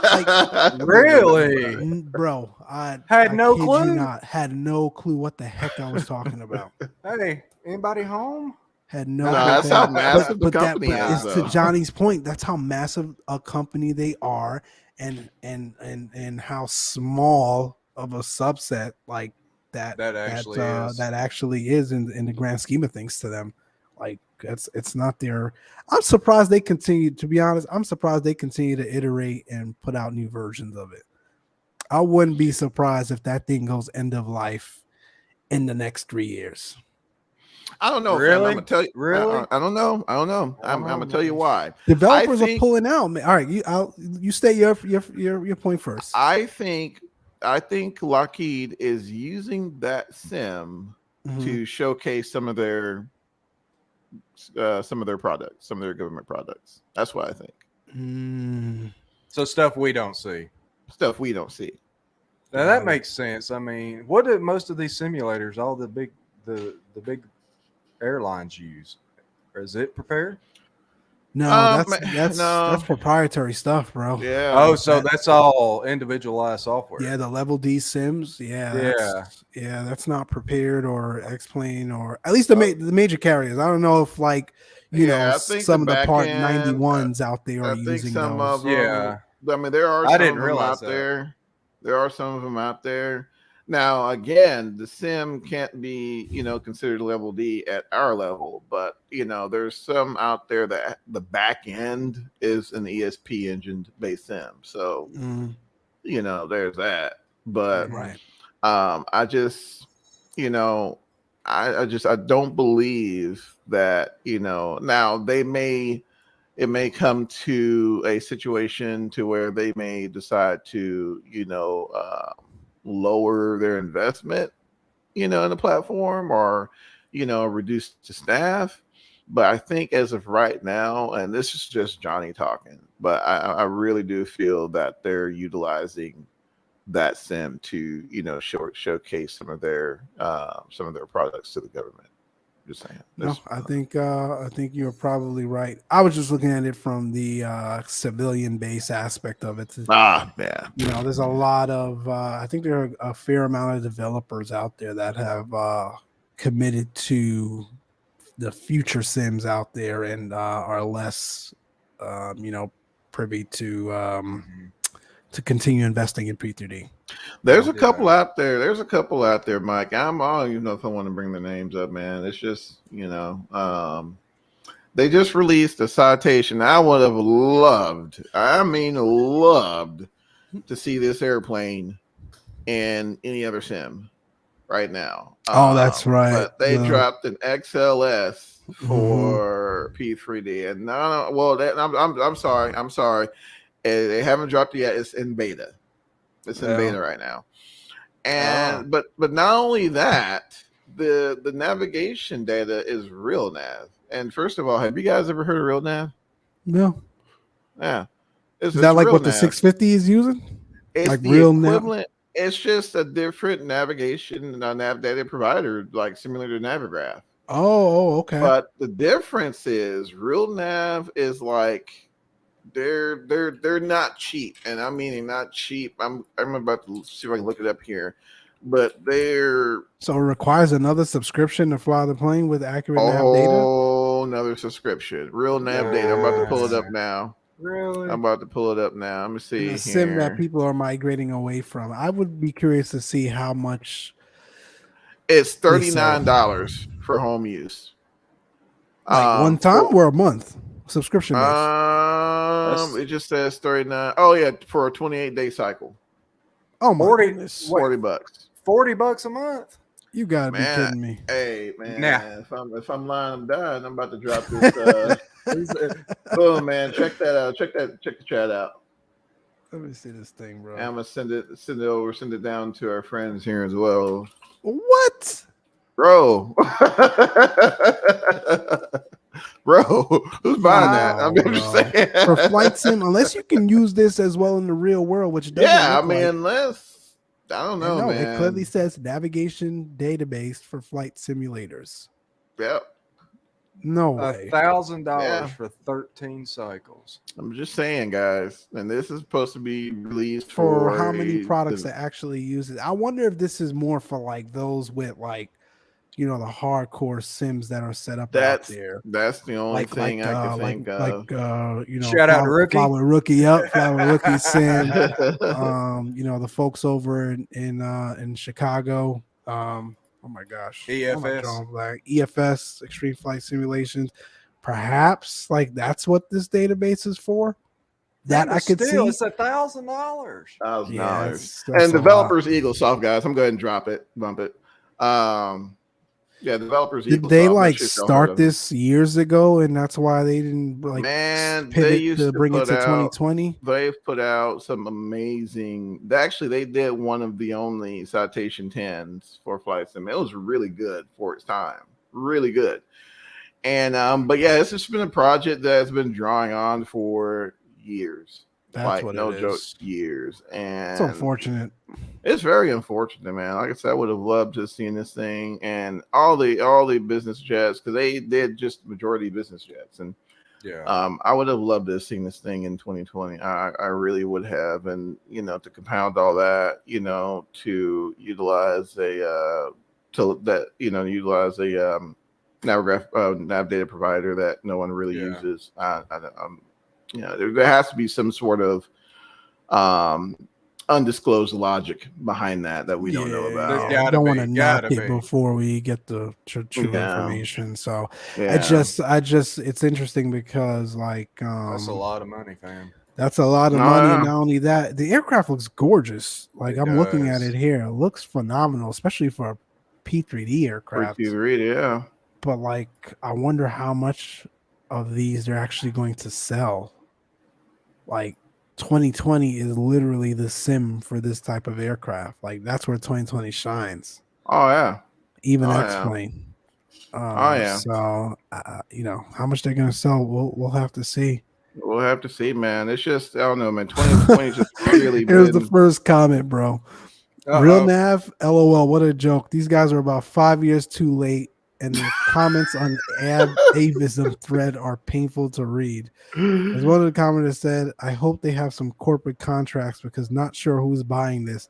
Like, it. They know nothing about Really? it. Bro, I Had I no kid you clue. not, had no clue what the heck I was talking about. Hey, anybody home? Had No, no clue what that's the how heck. massive the That company but is, it's to though. Johnny's point. That's how massive a company they are, and how small of a subset like That actually is. that actually is in the grand scheme of things to them. Like it's not their. I'm surprised they continue. To be honest, I'm surprised they continue to iterate and put out new versions of it. I wouldn't be surprised if that thing goes end of life in the next 3 years. I don't know, fam. I'm Really? gonna tell you. Really? I don't know. I don't know. I don't I'm know, gonna tell you man. why. I Developers are think. pulling out. Man. All right, you state your point first. I think. I think Lockheed is using that sim Mhm. to showcase some of their products, some of their government products. That's what I think. Mm, So stuff we don't see. Stuff we don't see. Now got that it. makes sense. I mean, what do most of these simulators, all the big airlines use? Or is it prepared? No, that's No. proprietary stuff, bro. Yeah. Oh, so That that's all individualized yeah, software. the level D sims. Yeah. That's not prepared or explained or at least Oh, the major carriers. I don't know if like Yeah. I think the some of the back part end. 91s out there are I think using some of those. them. yeah. I mean, there are I some didn't of them realize out that. there. There are some of them out there. Now, again, the sim can't be, considered level D at our level, but there's some out there that the back end is an ESP engine based sim. So, Mm, there's that. But Hmm. right. I just, you know, I don't believe that, now they may it may come to a situation to where they may decide to, lower their investment, in the platform, or, reduce the staff. But I think as of right now, and this is just Johnny talking, but I really do feel that they're utilizing that sim to, showcase some of their products to the government. Just saying. No, I think you're probably right. I was just looking at it from the civilian base aspect of it. Yeah. There's a lot of I think there are a fair amount of developers out there that have committed to the future sims out there and are less, privy to continue investing in P3D. There's a couple out there. Mike. I don't even know if I want to bring the names up, man. It's just, they just released a citation. I would have loved to see this airplane in any other sim right now. Oh, that's right. But they dropped an XLS for P3D, and I'm sorry. They haven't dropped it yet. It's in beta. It's in beta right now. And but not only that, the navigation data is real nav. And first of all, have you guys ever heard of real nav? No. Yeah. Is that like what the 650 is using? It's like the real equivalent. It's just a different navigation nav data provider, like similar to Navigraph. Oh, okay. But the difference is real nav is like they're not cheap, and I mean not cheap. I'm about to see if I can look it up here, but they're so it requires another subscription to fly the plane with accurate nav data. Oh, another subscription. Real nav data. I'm about to pull it up now. Really? I'm about to pull it up now. Let me see. The sim that people are migrating away from. I would be curious to see how much. It's $39 for home use. Like one time or a month subscription base? It just says 39. Oh yeah, for a 28-day cycle. Oh my goodness. $40. $40 a month. You gotta be kidding me. Hey man, if I'm lying, I'm dying. I'm about to drop this. Boom, man. Check that out. Check the chat out. Let me see this thing, bro. And I'm gonna send it down to our friends here as well. What? Bro. Bro, who's buying that? I'm just saying. For flight sim, unless you can use this as well in the real world, which doesn't unless I don't know, man. It clearly says navigation database for flight simulators. Yep. No way. $1,000 for 13 cycles. I'm just saying, guys, and this is supposed to be released for how many products that actually use it. I wonder if this is more for like those with like, the hardcore sims that are set up out there. That's the only thing I can think of. Shout out to Rookie. Fly with Rookie sim. The folks over in Chicago. Oh my gosh. EFS, Extreme Flight Simulations. Perhaps like that's what this database is for. That I could see. It's $1,000. $1,000. And Developers Eagle Soft, guys. I'm going to bump it. Yeah, Developers. Did they like start this years ago, and that's why they didn't like they used to bring it to 2020? They've put out some amazing. They did one of the only Citation 10s for Flight Sim. It was really good for its time, really good. And but yeah, it's just been a project that's been drawing on for years. That's what no it joke, is. years. And it's unfortunate. It's very unfortunate, man. Like I said, I would have loved to have seen this thing and all the business jets, because they did just majority business jets, and I would have loved to have seen this thing in 2020. I really would have, and to compound all that, to utilize a nav data provider that no one really uses. There has to be some sort of undisclosed logic behind that we don't know about. I don't want to knock it before we get the true information. So it's interesting because that's a lot of money, fam. That's a lot of money. And not only that, the aircraft looks gorgeous. I'm looking at it here. It looks phenomenal, especially for a P3D aircraft. P3D, yeah. But I wonder how much of these they're actually going to sell. Like 2020 is literally the sim for this type of aircraft. Like that's where 2020 shines. Oh yeah. Even Oh yeah. X-plane. Oh yeah. So how much they're gonna sell, we'll have to see. We'll have to see, man. It's just I don't know, man. 2020 just really Here's the been. first comment, bro. Real Nav, LOL. What a joke. These guys are about 5 years too late, and their comments on avism thread are painful to read. As one of the commenters said, I hope they have some corporate contracts because not sure who's buying this.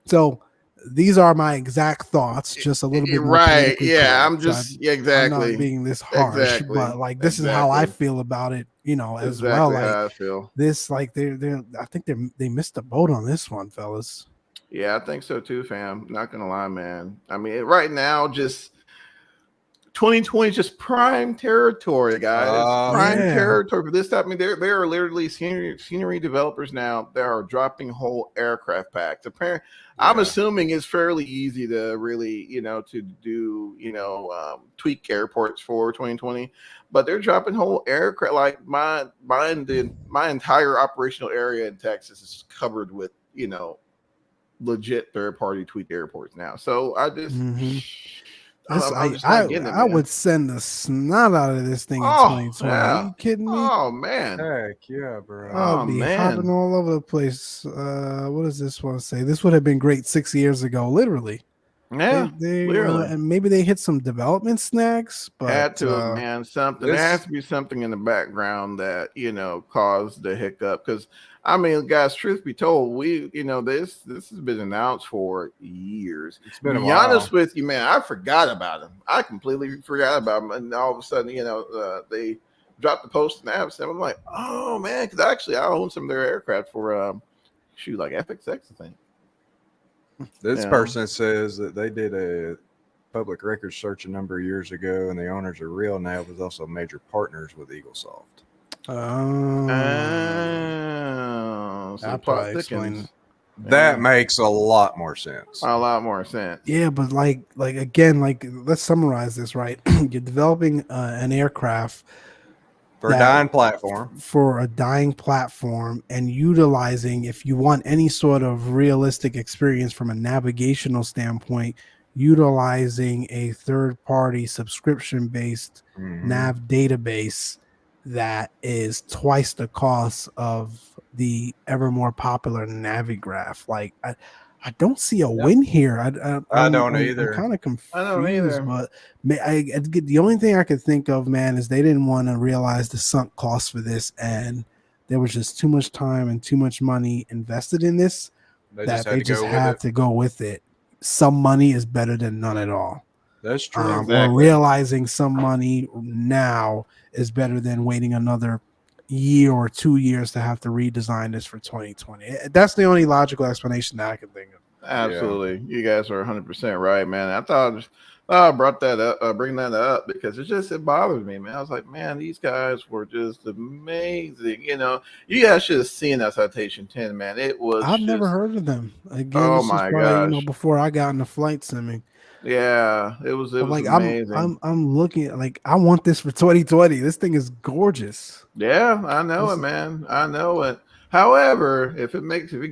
So these are my exact thoughts, just a little bit more Right. politically Yeah. correct. I'm just I'm not exactly. being this harsh, Exactly. but like this is how I feel about it, as well. Exactly Like how I feel. this, like I think they missed the boat on this one, fellas. Yeah, I think so too, fam. Not gonna lie, man. I mean, right now, just 2020 is just prime territory, guys. Prime territory for this type. I mean, there are literally scenery developers now that are dropping whole aircraft packs. Apparently, I'm assuming it's fairly easy to really, to do, tweak airports for 2020, but they're dropping whole aircraft. Like my entire operational area in Texas is covered with, legit third-party tweak airports now. So I just. I'm just not getting it, I man. would send the snot out of this thing in 2020. Yeah. Are you kidding me? Oh man. Heck yeah, bro. I'll be hopping all over the place. What does this one say? This would have been great 6 years ago, literally. Yeah, literally. And maybe they hit some development snags, but had to have, man, something. There has to be something in the background that caused the hiccup. Because I mean, guys, truth be told, we this has been announced for years. It's been to be honest with you, man, I forgot about him. I completely forgot about him, and all of a sudden, they dropped the post and apps, and I'm like, oh man, because actually I own some of their aircraft for like FXX, I think. This person says that they did a public records search a number of years ago, and the owners of Real Nav was also major partners with EagleSoft. So plot thickens. That makes a lot more sense. A lot more sense. Yeah, but like again, let's summarize this, right? You're developing an aircraft for a dying platform, and utilizing, if you want any sort of realistic experience from a navigational standpoint, utilizing a third-party subscription-based nav database that is twice the cost of the ever more popular Navigraph. Like I don't see a win here. I don't either. I'm kind of confused, but the only thing I could think of, man, is they didn't want to realize the sunk cost for this, and there was just too much time and too much money invested in this that they just had to go with it. Some money is better than none at all. That's true. Or realizing some money now is better than waiting another year or 2 years to have to redesign this for 2020. That's the only logical explanation that I can think of. Absolutely. You guys are 100% right, man. I thought I brought that up, bring that up because it bothers me, man. I was like, man, these guys were just amazing. You guys should have seen that Citation 10, man. It was. I've never heard of them. Again, oh my gosh. Before I got into flight simming. Yeah, it was like amazing. I'm looking at, like, I want this for 2020. This thing is gorgeous. Yeah, I know it, man. I know it. However, if it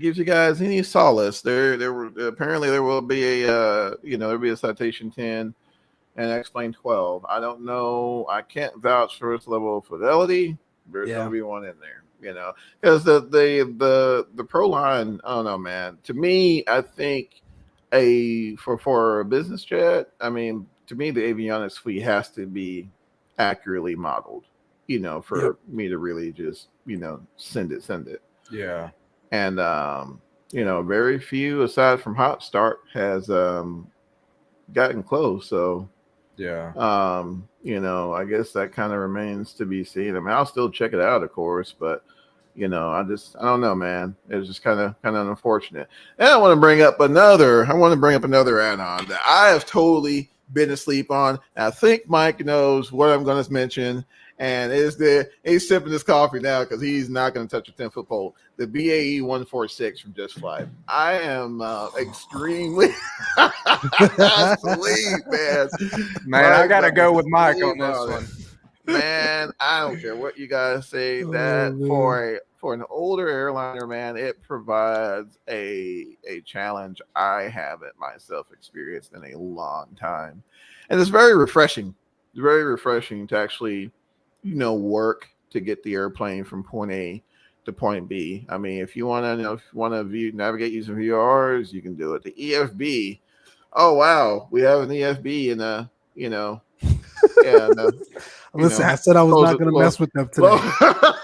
gives you guys any solace, there will be there'll be a Citation 10 and X-Plane 12. I don't know. I can't vouch for its level of fidelity. There's gonna be one in there, because the Pro line. I don't know, man. To me, I think for a business jet, I mean, to me, the avionics fleet has to be accurately modeled, for me to really just, send it. Yeah. And, very few aside from Hot Start has gotten close. So, yeah. I guess that kind of remains to be seen. I mean, I'll still check it out, of course, but I don't know, man. It's just kind of unfortunate. And I want to bring up another add-on that I have totally been asleep on. I think Mike knows what I'm going to mention, and he's sipping his coffee now because he's not going to touch a 10-foot pole. The BAE 146 from Just Fly. I am extremely asleep, man. Man, I got to go with Mike on this one. Man, I don't care what you guys say. Oh, That man. for an older airliner, man, it provides a challenge I haven't myself experienced in a long time, and it's very refreshing. It's very refreshing to actually, work to get the airplane from point A to point B. I mean, if you want to, if you want to navigate using VRs, you can do it. The EFB. Oh wow, we have an EFB in a, and Listen, I said I was not going to mess with them today.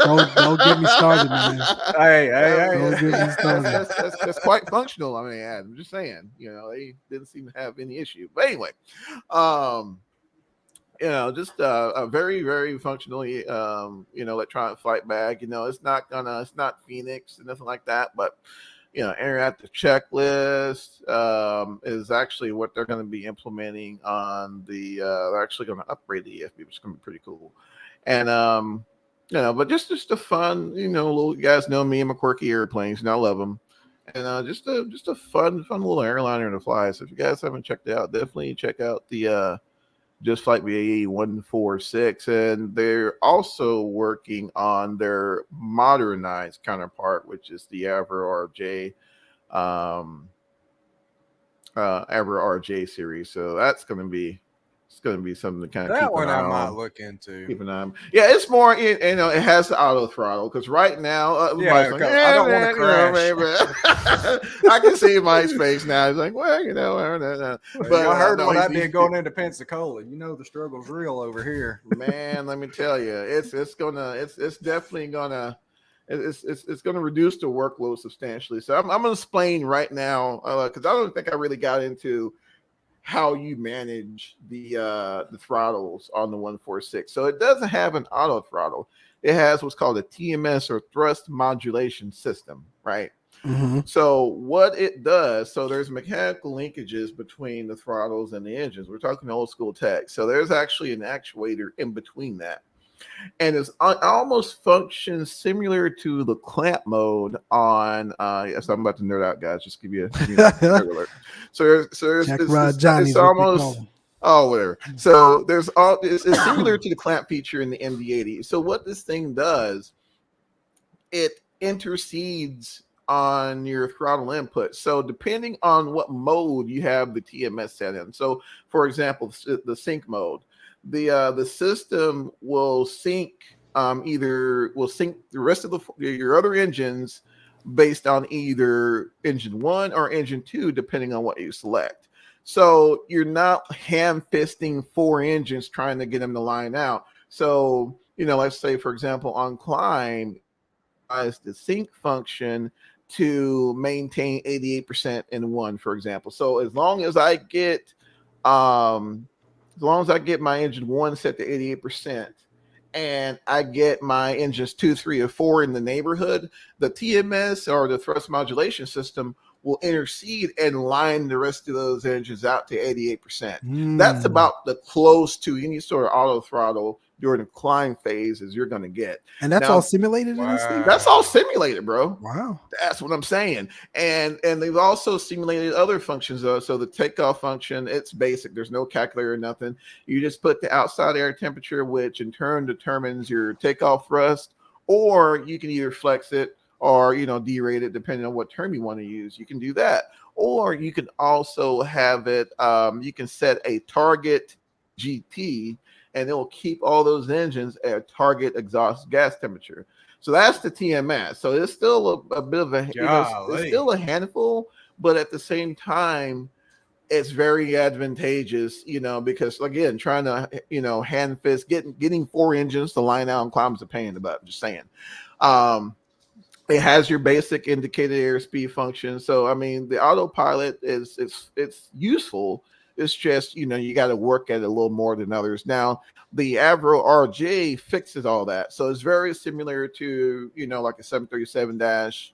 Don't get me started, man. Hey. Don't get me started. That's quite functional. I mean, I'm just saying, they didn't seem to have any issue. But anyway, um, just a very, very functionally, electronic flight bag. It's not Phoenix and nothing like that, but interactive checklist is actually what they're going to be implementing on the. They're actually going to upgrade the EFB, which is going to be pretty cool. And but just a fun, little, you guys know me and my quirky airplanes, and I love them. And just a fun little airliner to fly. So if you guys haven't checked it out, definitely check out the Just Flight BAE 146, and they're also working on their modernized counterpart, which is the Avro RJ, Avro RJ series. So that's going to be something to kind of keep That one an eye I might on. look into. Keep an eye on. Yeah, it's more, it has the auto throttle because right now, Yeah, Mike's like, I don't want to crash. I can see Mike's face now. He's like, well, But I heard no, what I he's did going into Pensacola. You know the struggle's real over here. man, let me tell you, it's definitely gonna it's gonna reduce the workload substantially. So I'm gonna explain right now because I don't think I really got into how you manage the throttles on the 146. So it doesn't have an auto throttle. It has what's called a TMS or thrust modulation system, right? Mm-hmm. So what it does, so there's mechanical linkages between the throttles and the engines. We're talking old school tech. So there's actually an actuator in between that. And it almost functions similar to the clamp mode on. Yes, I'm about to nerd out, guys. Just give you a nerd alert. So there's Check it's, Rod it's, Johnny's it's what they almost call him. oh whatever. So it's similar to the clamp feature in the MD-80. So what this thing does, it intercedes on your throttle input. So depending on what mode you have the TMS set in. So for example, the sync mode, the system will sync the rest of your other engines based on either engine 1 or engine 2 depending on what you select. So you're not hand fisting 4 engines trying to get them to line out. So let's say for example on climb, the sync function to maintain 88% in 1, for example. So as long as I get my engine 1 set to 88% and I get my engines 2, 3, or 4 in the neighborhood, the TMS or the thrust modulation system will intercede and line the rest of those engines out to 88%. That's about the close to any sort of auto throttle during the climb phase as you're going to get. And that's all simulated in this thing? That's all simulated, bro. Wow. That's what I'm saying. And they've also simulated other functions though. So the takeoff function, it's basic. There's no calculator or nothing. You just put the outside air temperature, which in turn determines your takeoff thrust, or you can either flex it or derate it depending on what term you want to use. You can do that. Or you can also have it, you can set a target GT and it will keep all those engines at target exhaust gas temperature. So that's the TMS. So it's still a bit of a, it's still a handful, but at the same time, it's very advantageous, because again, trying to, hand fist, getting 4 engines to line out and climb is a pain in the butt. I'm just saying. It has your basic indicated airspeed function. So I mean, the autopilot it's useful. It's just you got to work at it a little more than others. Now the Avro RJ fixes all that, so it's very similar to like a 737-500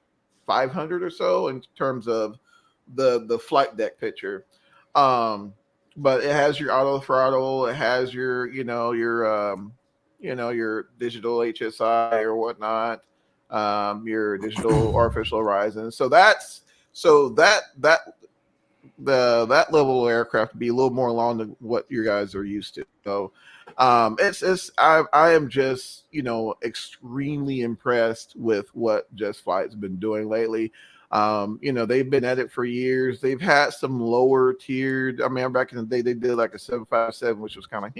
or so in terms of the flight deck picture. But it has your auto throttle. It has your your digital HSI or whatnot. Your digital artificial horizon. So that that level of aircraft to be a little more along to what you guys are used to. So I am just extremely impressed with what Just Flight's been doing lately. They've been at it for years. They've had some lower tiered. I mean, back in the day, they did like a 757, which was kind of,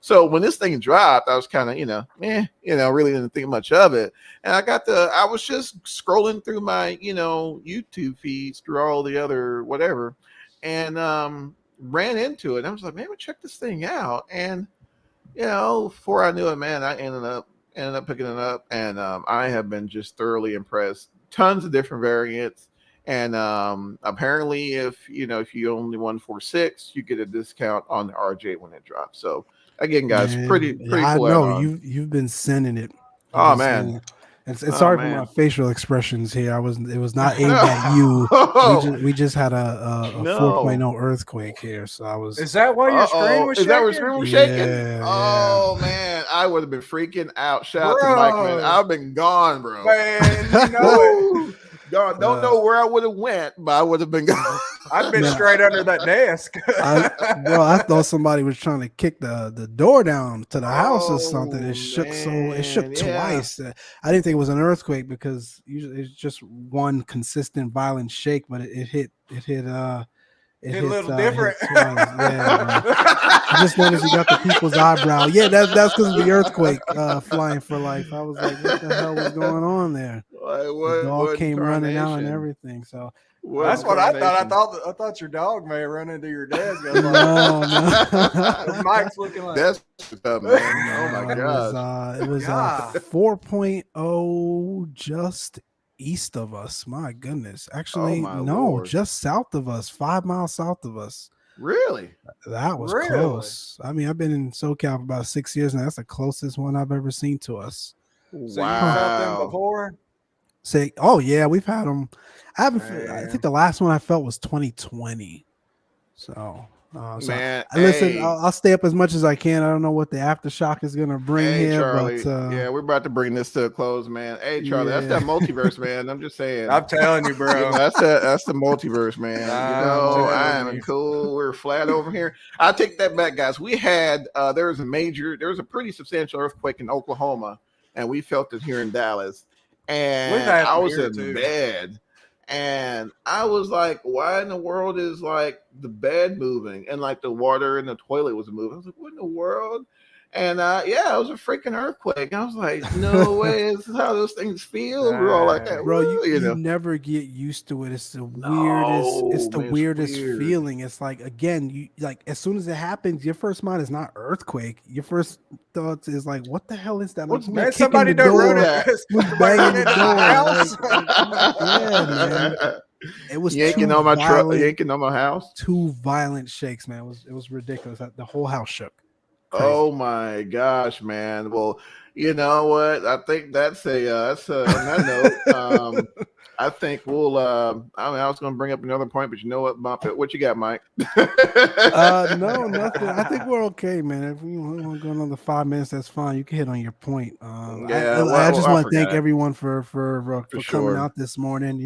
So when this thing dropped, I was kind of, really didn't think much of it. And I was just scrolling through my, YouTube feeds through all the other whatever, and ran into it. I was like, man, check this thing out. And before I knew it, man, I ended up picking it up, and I have been just thoroughly impressed. Tons of different variants, and apparently, if you only 146, you get a discount on the RJ when it drops. So again, guys, Man, pretty I cool. know you've been sending it. Oh man. And sorry for my facial expressions here. It was not aimed at you. We just had a 4.0 earthquake here, so I was. Is that why your screen was shaking? Is that where your screen was shaking? Yeah, oh man, I would have been freaking out. Shout out to Mike, man. I've been gone, bro. Man, you know it. Gone. Don't know where I would have went, but I would have been gone. I've been straight under that desk. I thought somebody was trying to kick the door down to the house or something. It shook twice. I didn't think it was an earthquake because usually it's just one consistent violent shake, but it hit a little different. I just noticed you got the people's eyebrow. Yeah, that's because of the earthquake flying for life. I was like, what the hell was going on there? The dog came running out and everything. So that's what I thought. I thought your dog may have run into your desk. No. Mike's looking like that's up, man. Oh my god! It was 4.0 just east of us. My goodness. Actually, Lord. Just south of us, 5 miles south of us. Really? That was close. I mean, I've been in SoCal for about 6 years now. That's the closest one I've ever seen to us. So you felt them before? We've had them. I think the last one I felt was 2020. So man, listen, I'll stay up as much as I can. I don't know what the aftershock is going to bring here, Charlie, but we're about to bring this to a close, man. Hey, Charlie, that's that multiverse, man. I'm just saying. I'm telling you, bro. That's the multiverse, man. I am cool. We're flat over here. I take that back, guys. We had there was a pretty substantial earthquake in Oklahoma, and we felt it here in Dallas. And I was in bed. And I was like, why in the world is like the bed moving and like the water in the toilet was moving? I was like, what in the world? And it was a freaking earthquake. I was like, no way, this is how those things feel. We're all like that, bro. You never get used to it. It's the weirdest. It's the weirdest feeling. It's like, again, you like as soon as it happens, your first mind is not earthquake. Your first thoughts is like, what the hell is that? Man, somebody don't ruin it. Banging the door. Yeah, man. It was yanking on my truck, yanking on my house. 2 violent shakes, man. It was ridiculous. The whole house shook. Crazy. Oh my gosh, man. Well, you know what? I think that's on that note. I think we'll I was gonna bring up another point, but you know what you got, Mike? No, nothing. I think we're okay, man. If we want to go another 5 minutes, that's fine. You can hit on your point. I just want to thank everyone for coming out this morning.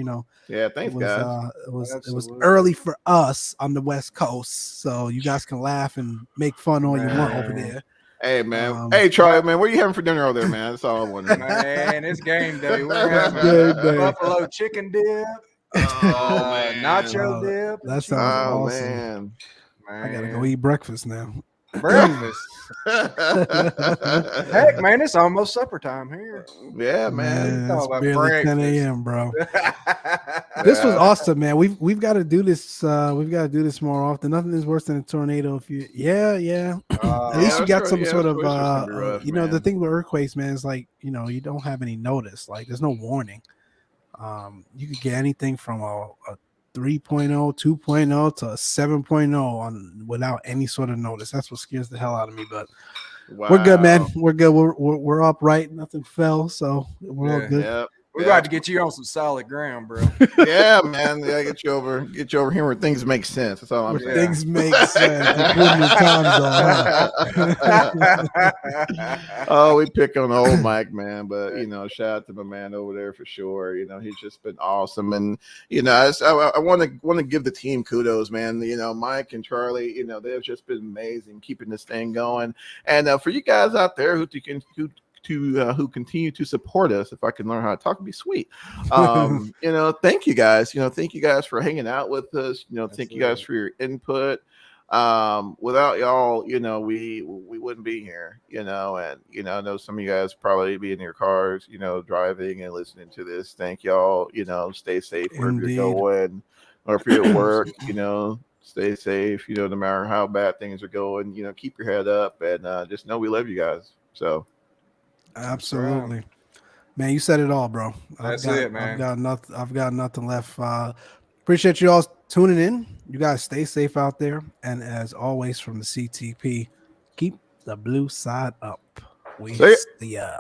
Thanks, guys. It was early for us on the West Coast, so you guys can laugh and make fun all you want over there. Hey, man. Hey, Charlie, man, what are you having for dinner over there, man? That's all I wanted. Man, it's game day. We're having buffalo chicken dip. Oh, man. Nacho dip. That sounds awesome. Man. I got to go eat breakfast now. Breakfast. Heck, man, it's almost supper time here. Yeah, man. It's barely 10 a.m., bro. This was awesome, man. We've got to do this. We've got to do this more often. Nothing is worse than a tornado. At least you got some sort of rough, the thing with earthquakes, man, is like you don't have any notice. Like there's no warning. You could get anything from a 3.0, 2.0 to a 7.0 without any sort of notice. That's what scares the hell out of me. But we're good, man. We're good. We're upright. Nothing fell, so we're all good. Yep. We're about to get you on some solid ground, bro. Yeah, man. Yeah, get you over here where things make sense. That's all I'm saying. Things make sense, including your time zone. Huh? Oh, we pick on old Mike, man, but shout out to my man over there for sure. He's just been awesome, and I want to give the team kudos, man. Mike and Charlie, they've just been amazing keeping this thing going, and for you guys out there who continue to support us. If I can learn how to talk, it'd be sweet. Thank you guys. Thank you guys for hanging out with us. Thank you guys for your input. Without y'all, we wouldn't be here. And I know some of you guys probably be in your cars, driving and listening to this. Thank y'all. Stay safe wherever you're going, or if you're at work, stay safe. No matter how bad things are going, keep your head up and just know we love you guys. So. Absolutely, man. You said it all, bro. That's it, man. I've got nothing left. Appreciate you all tuning in. You guys stay safe out there, and as always, from the CTP, keep the blue side up. We see ya.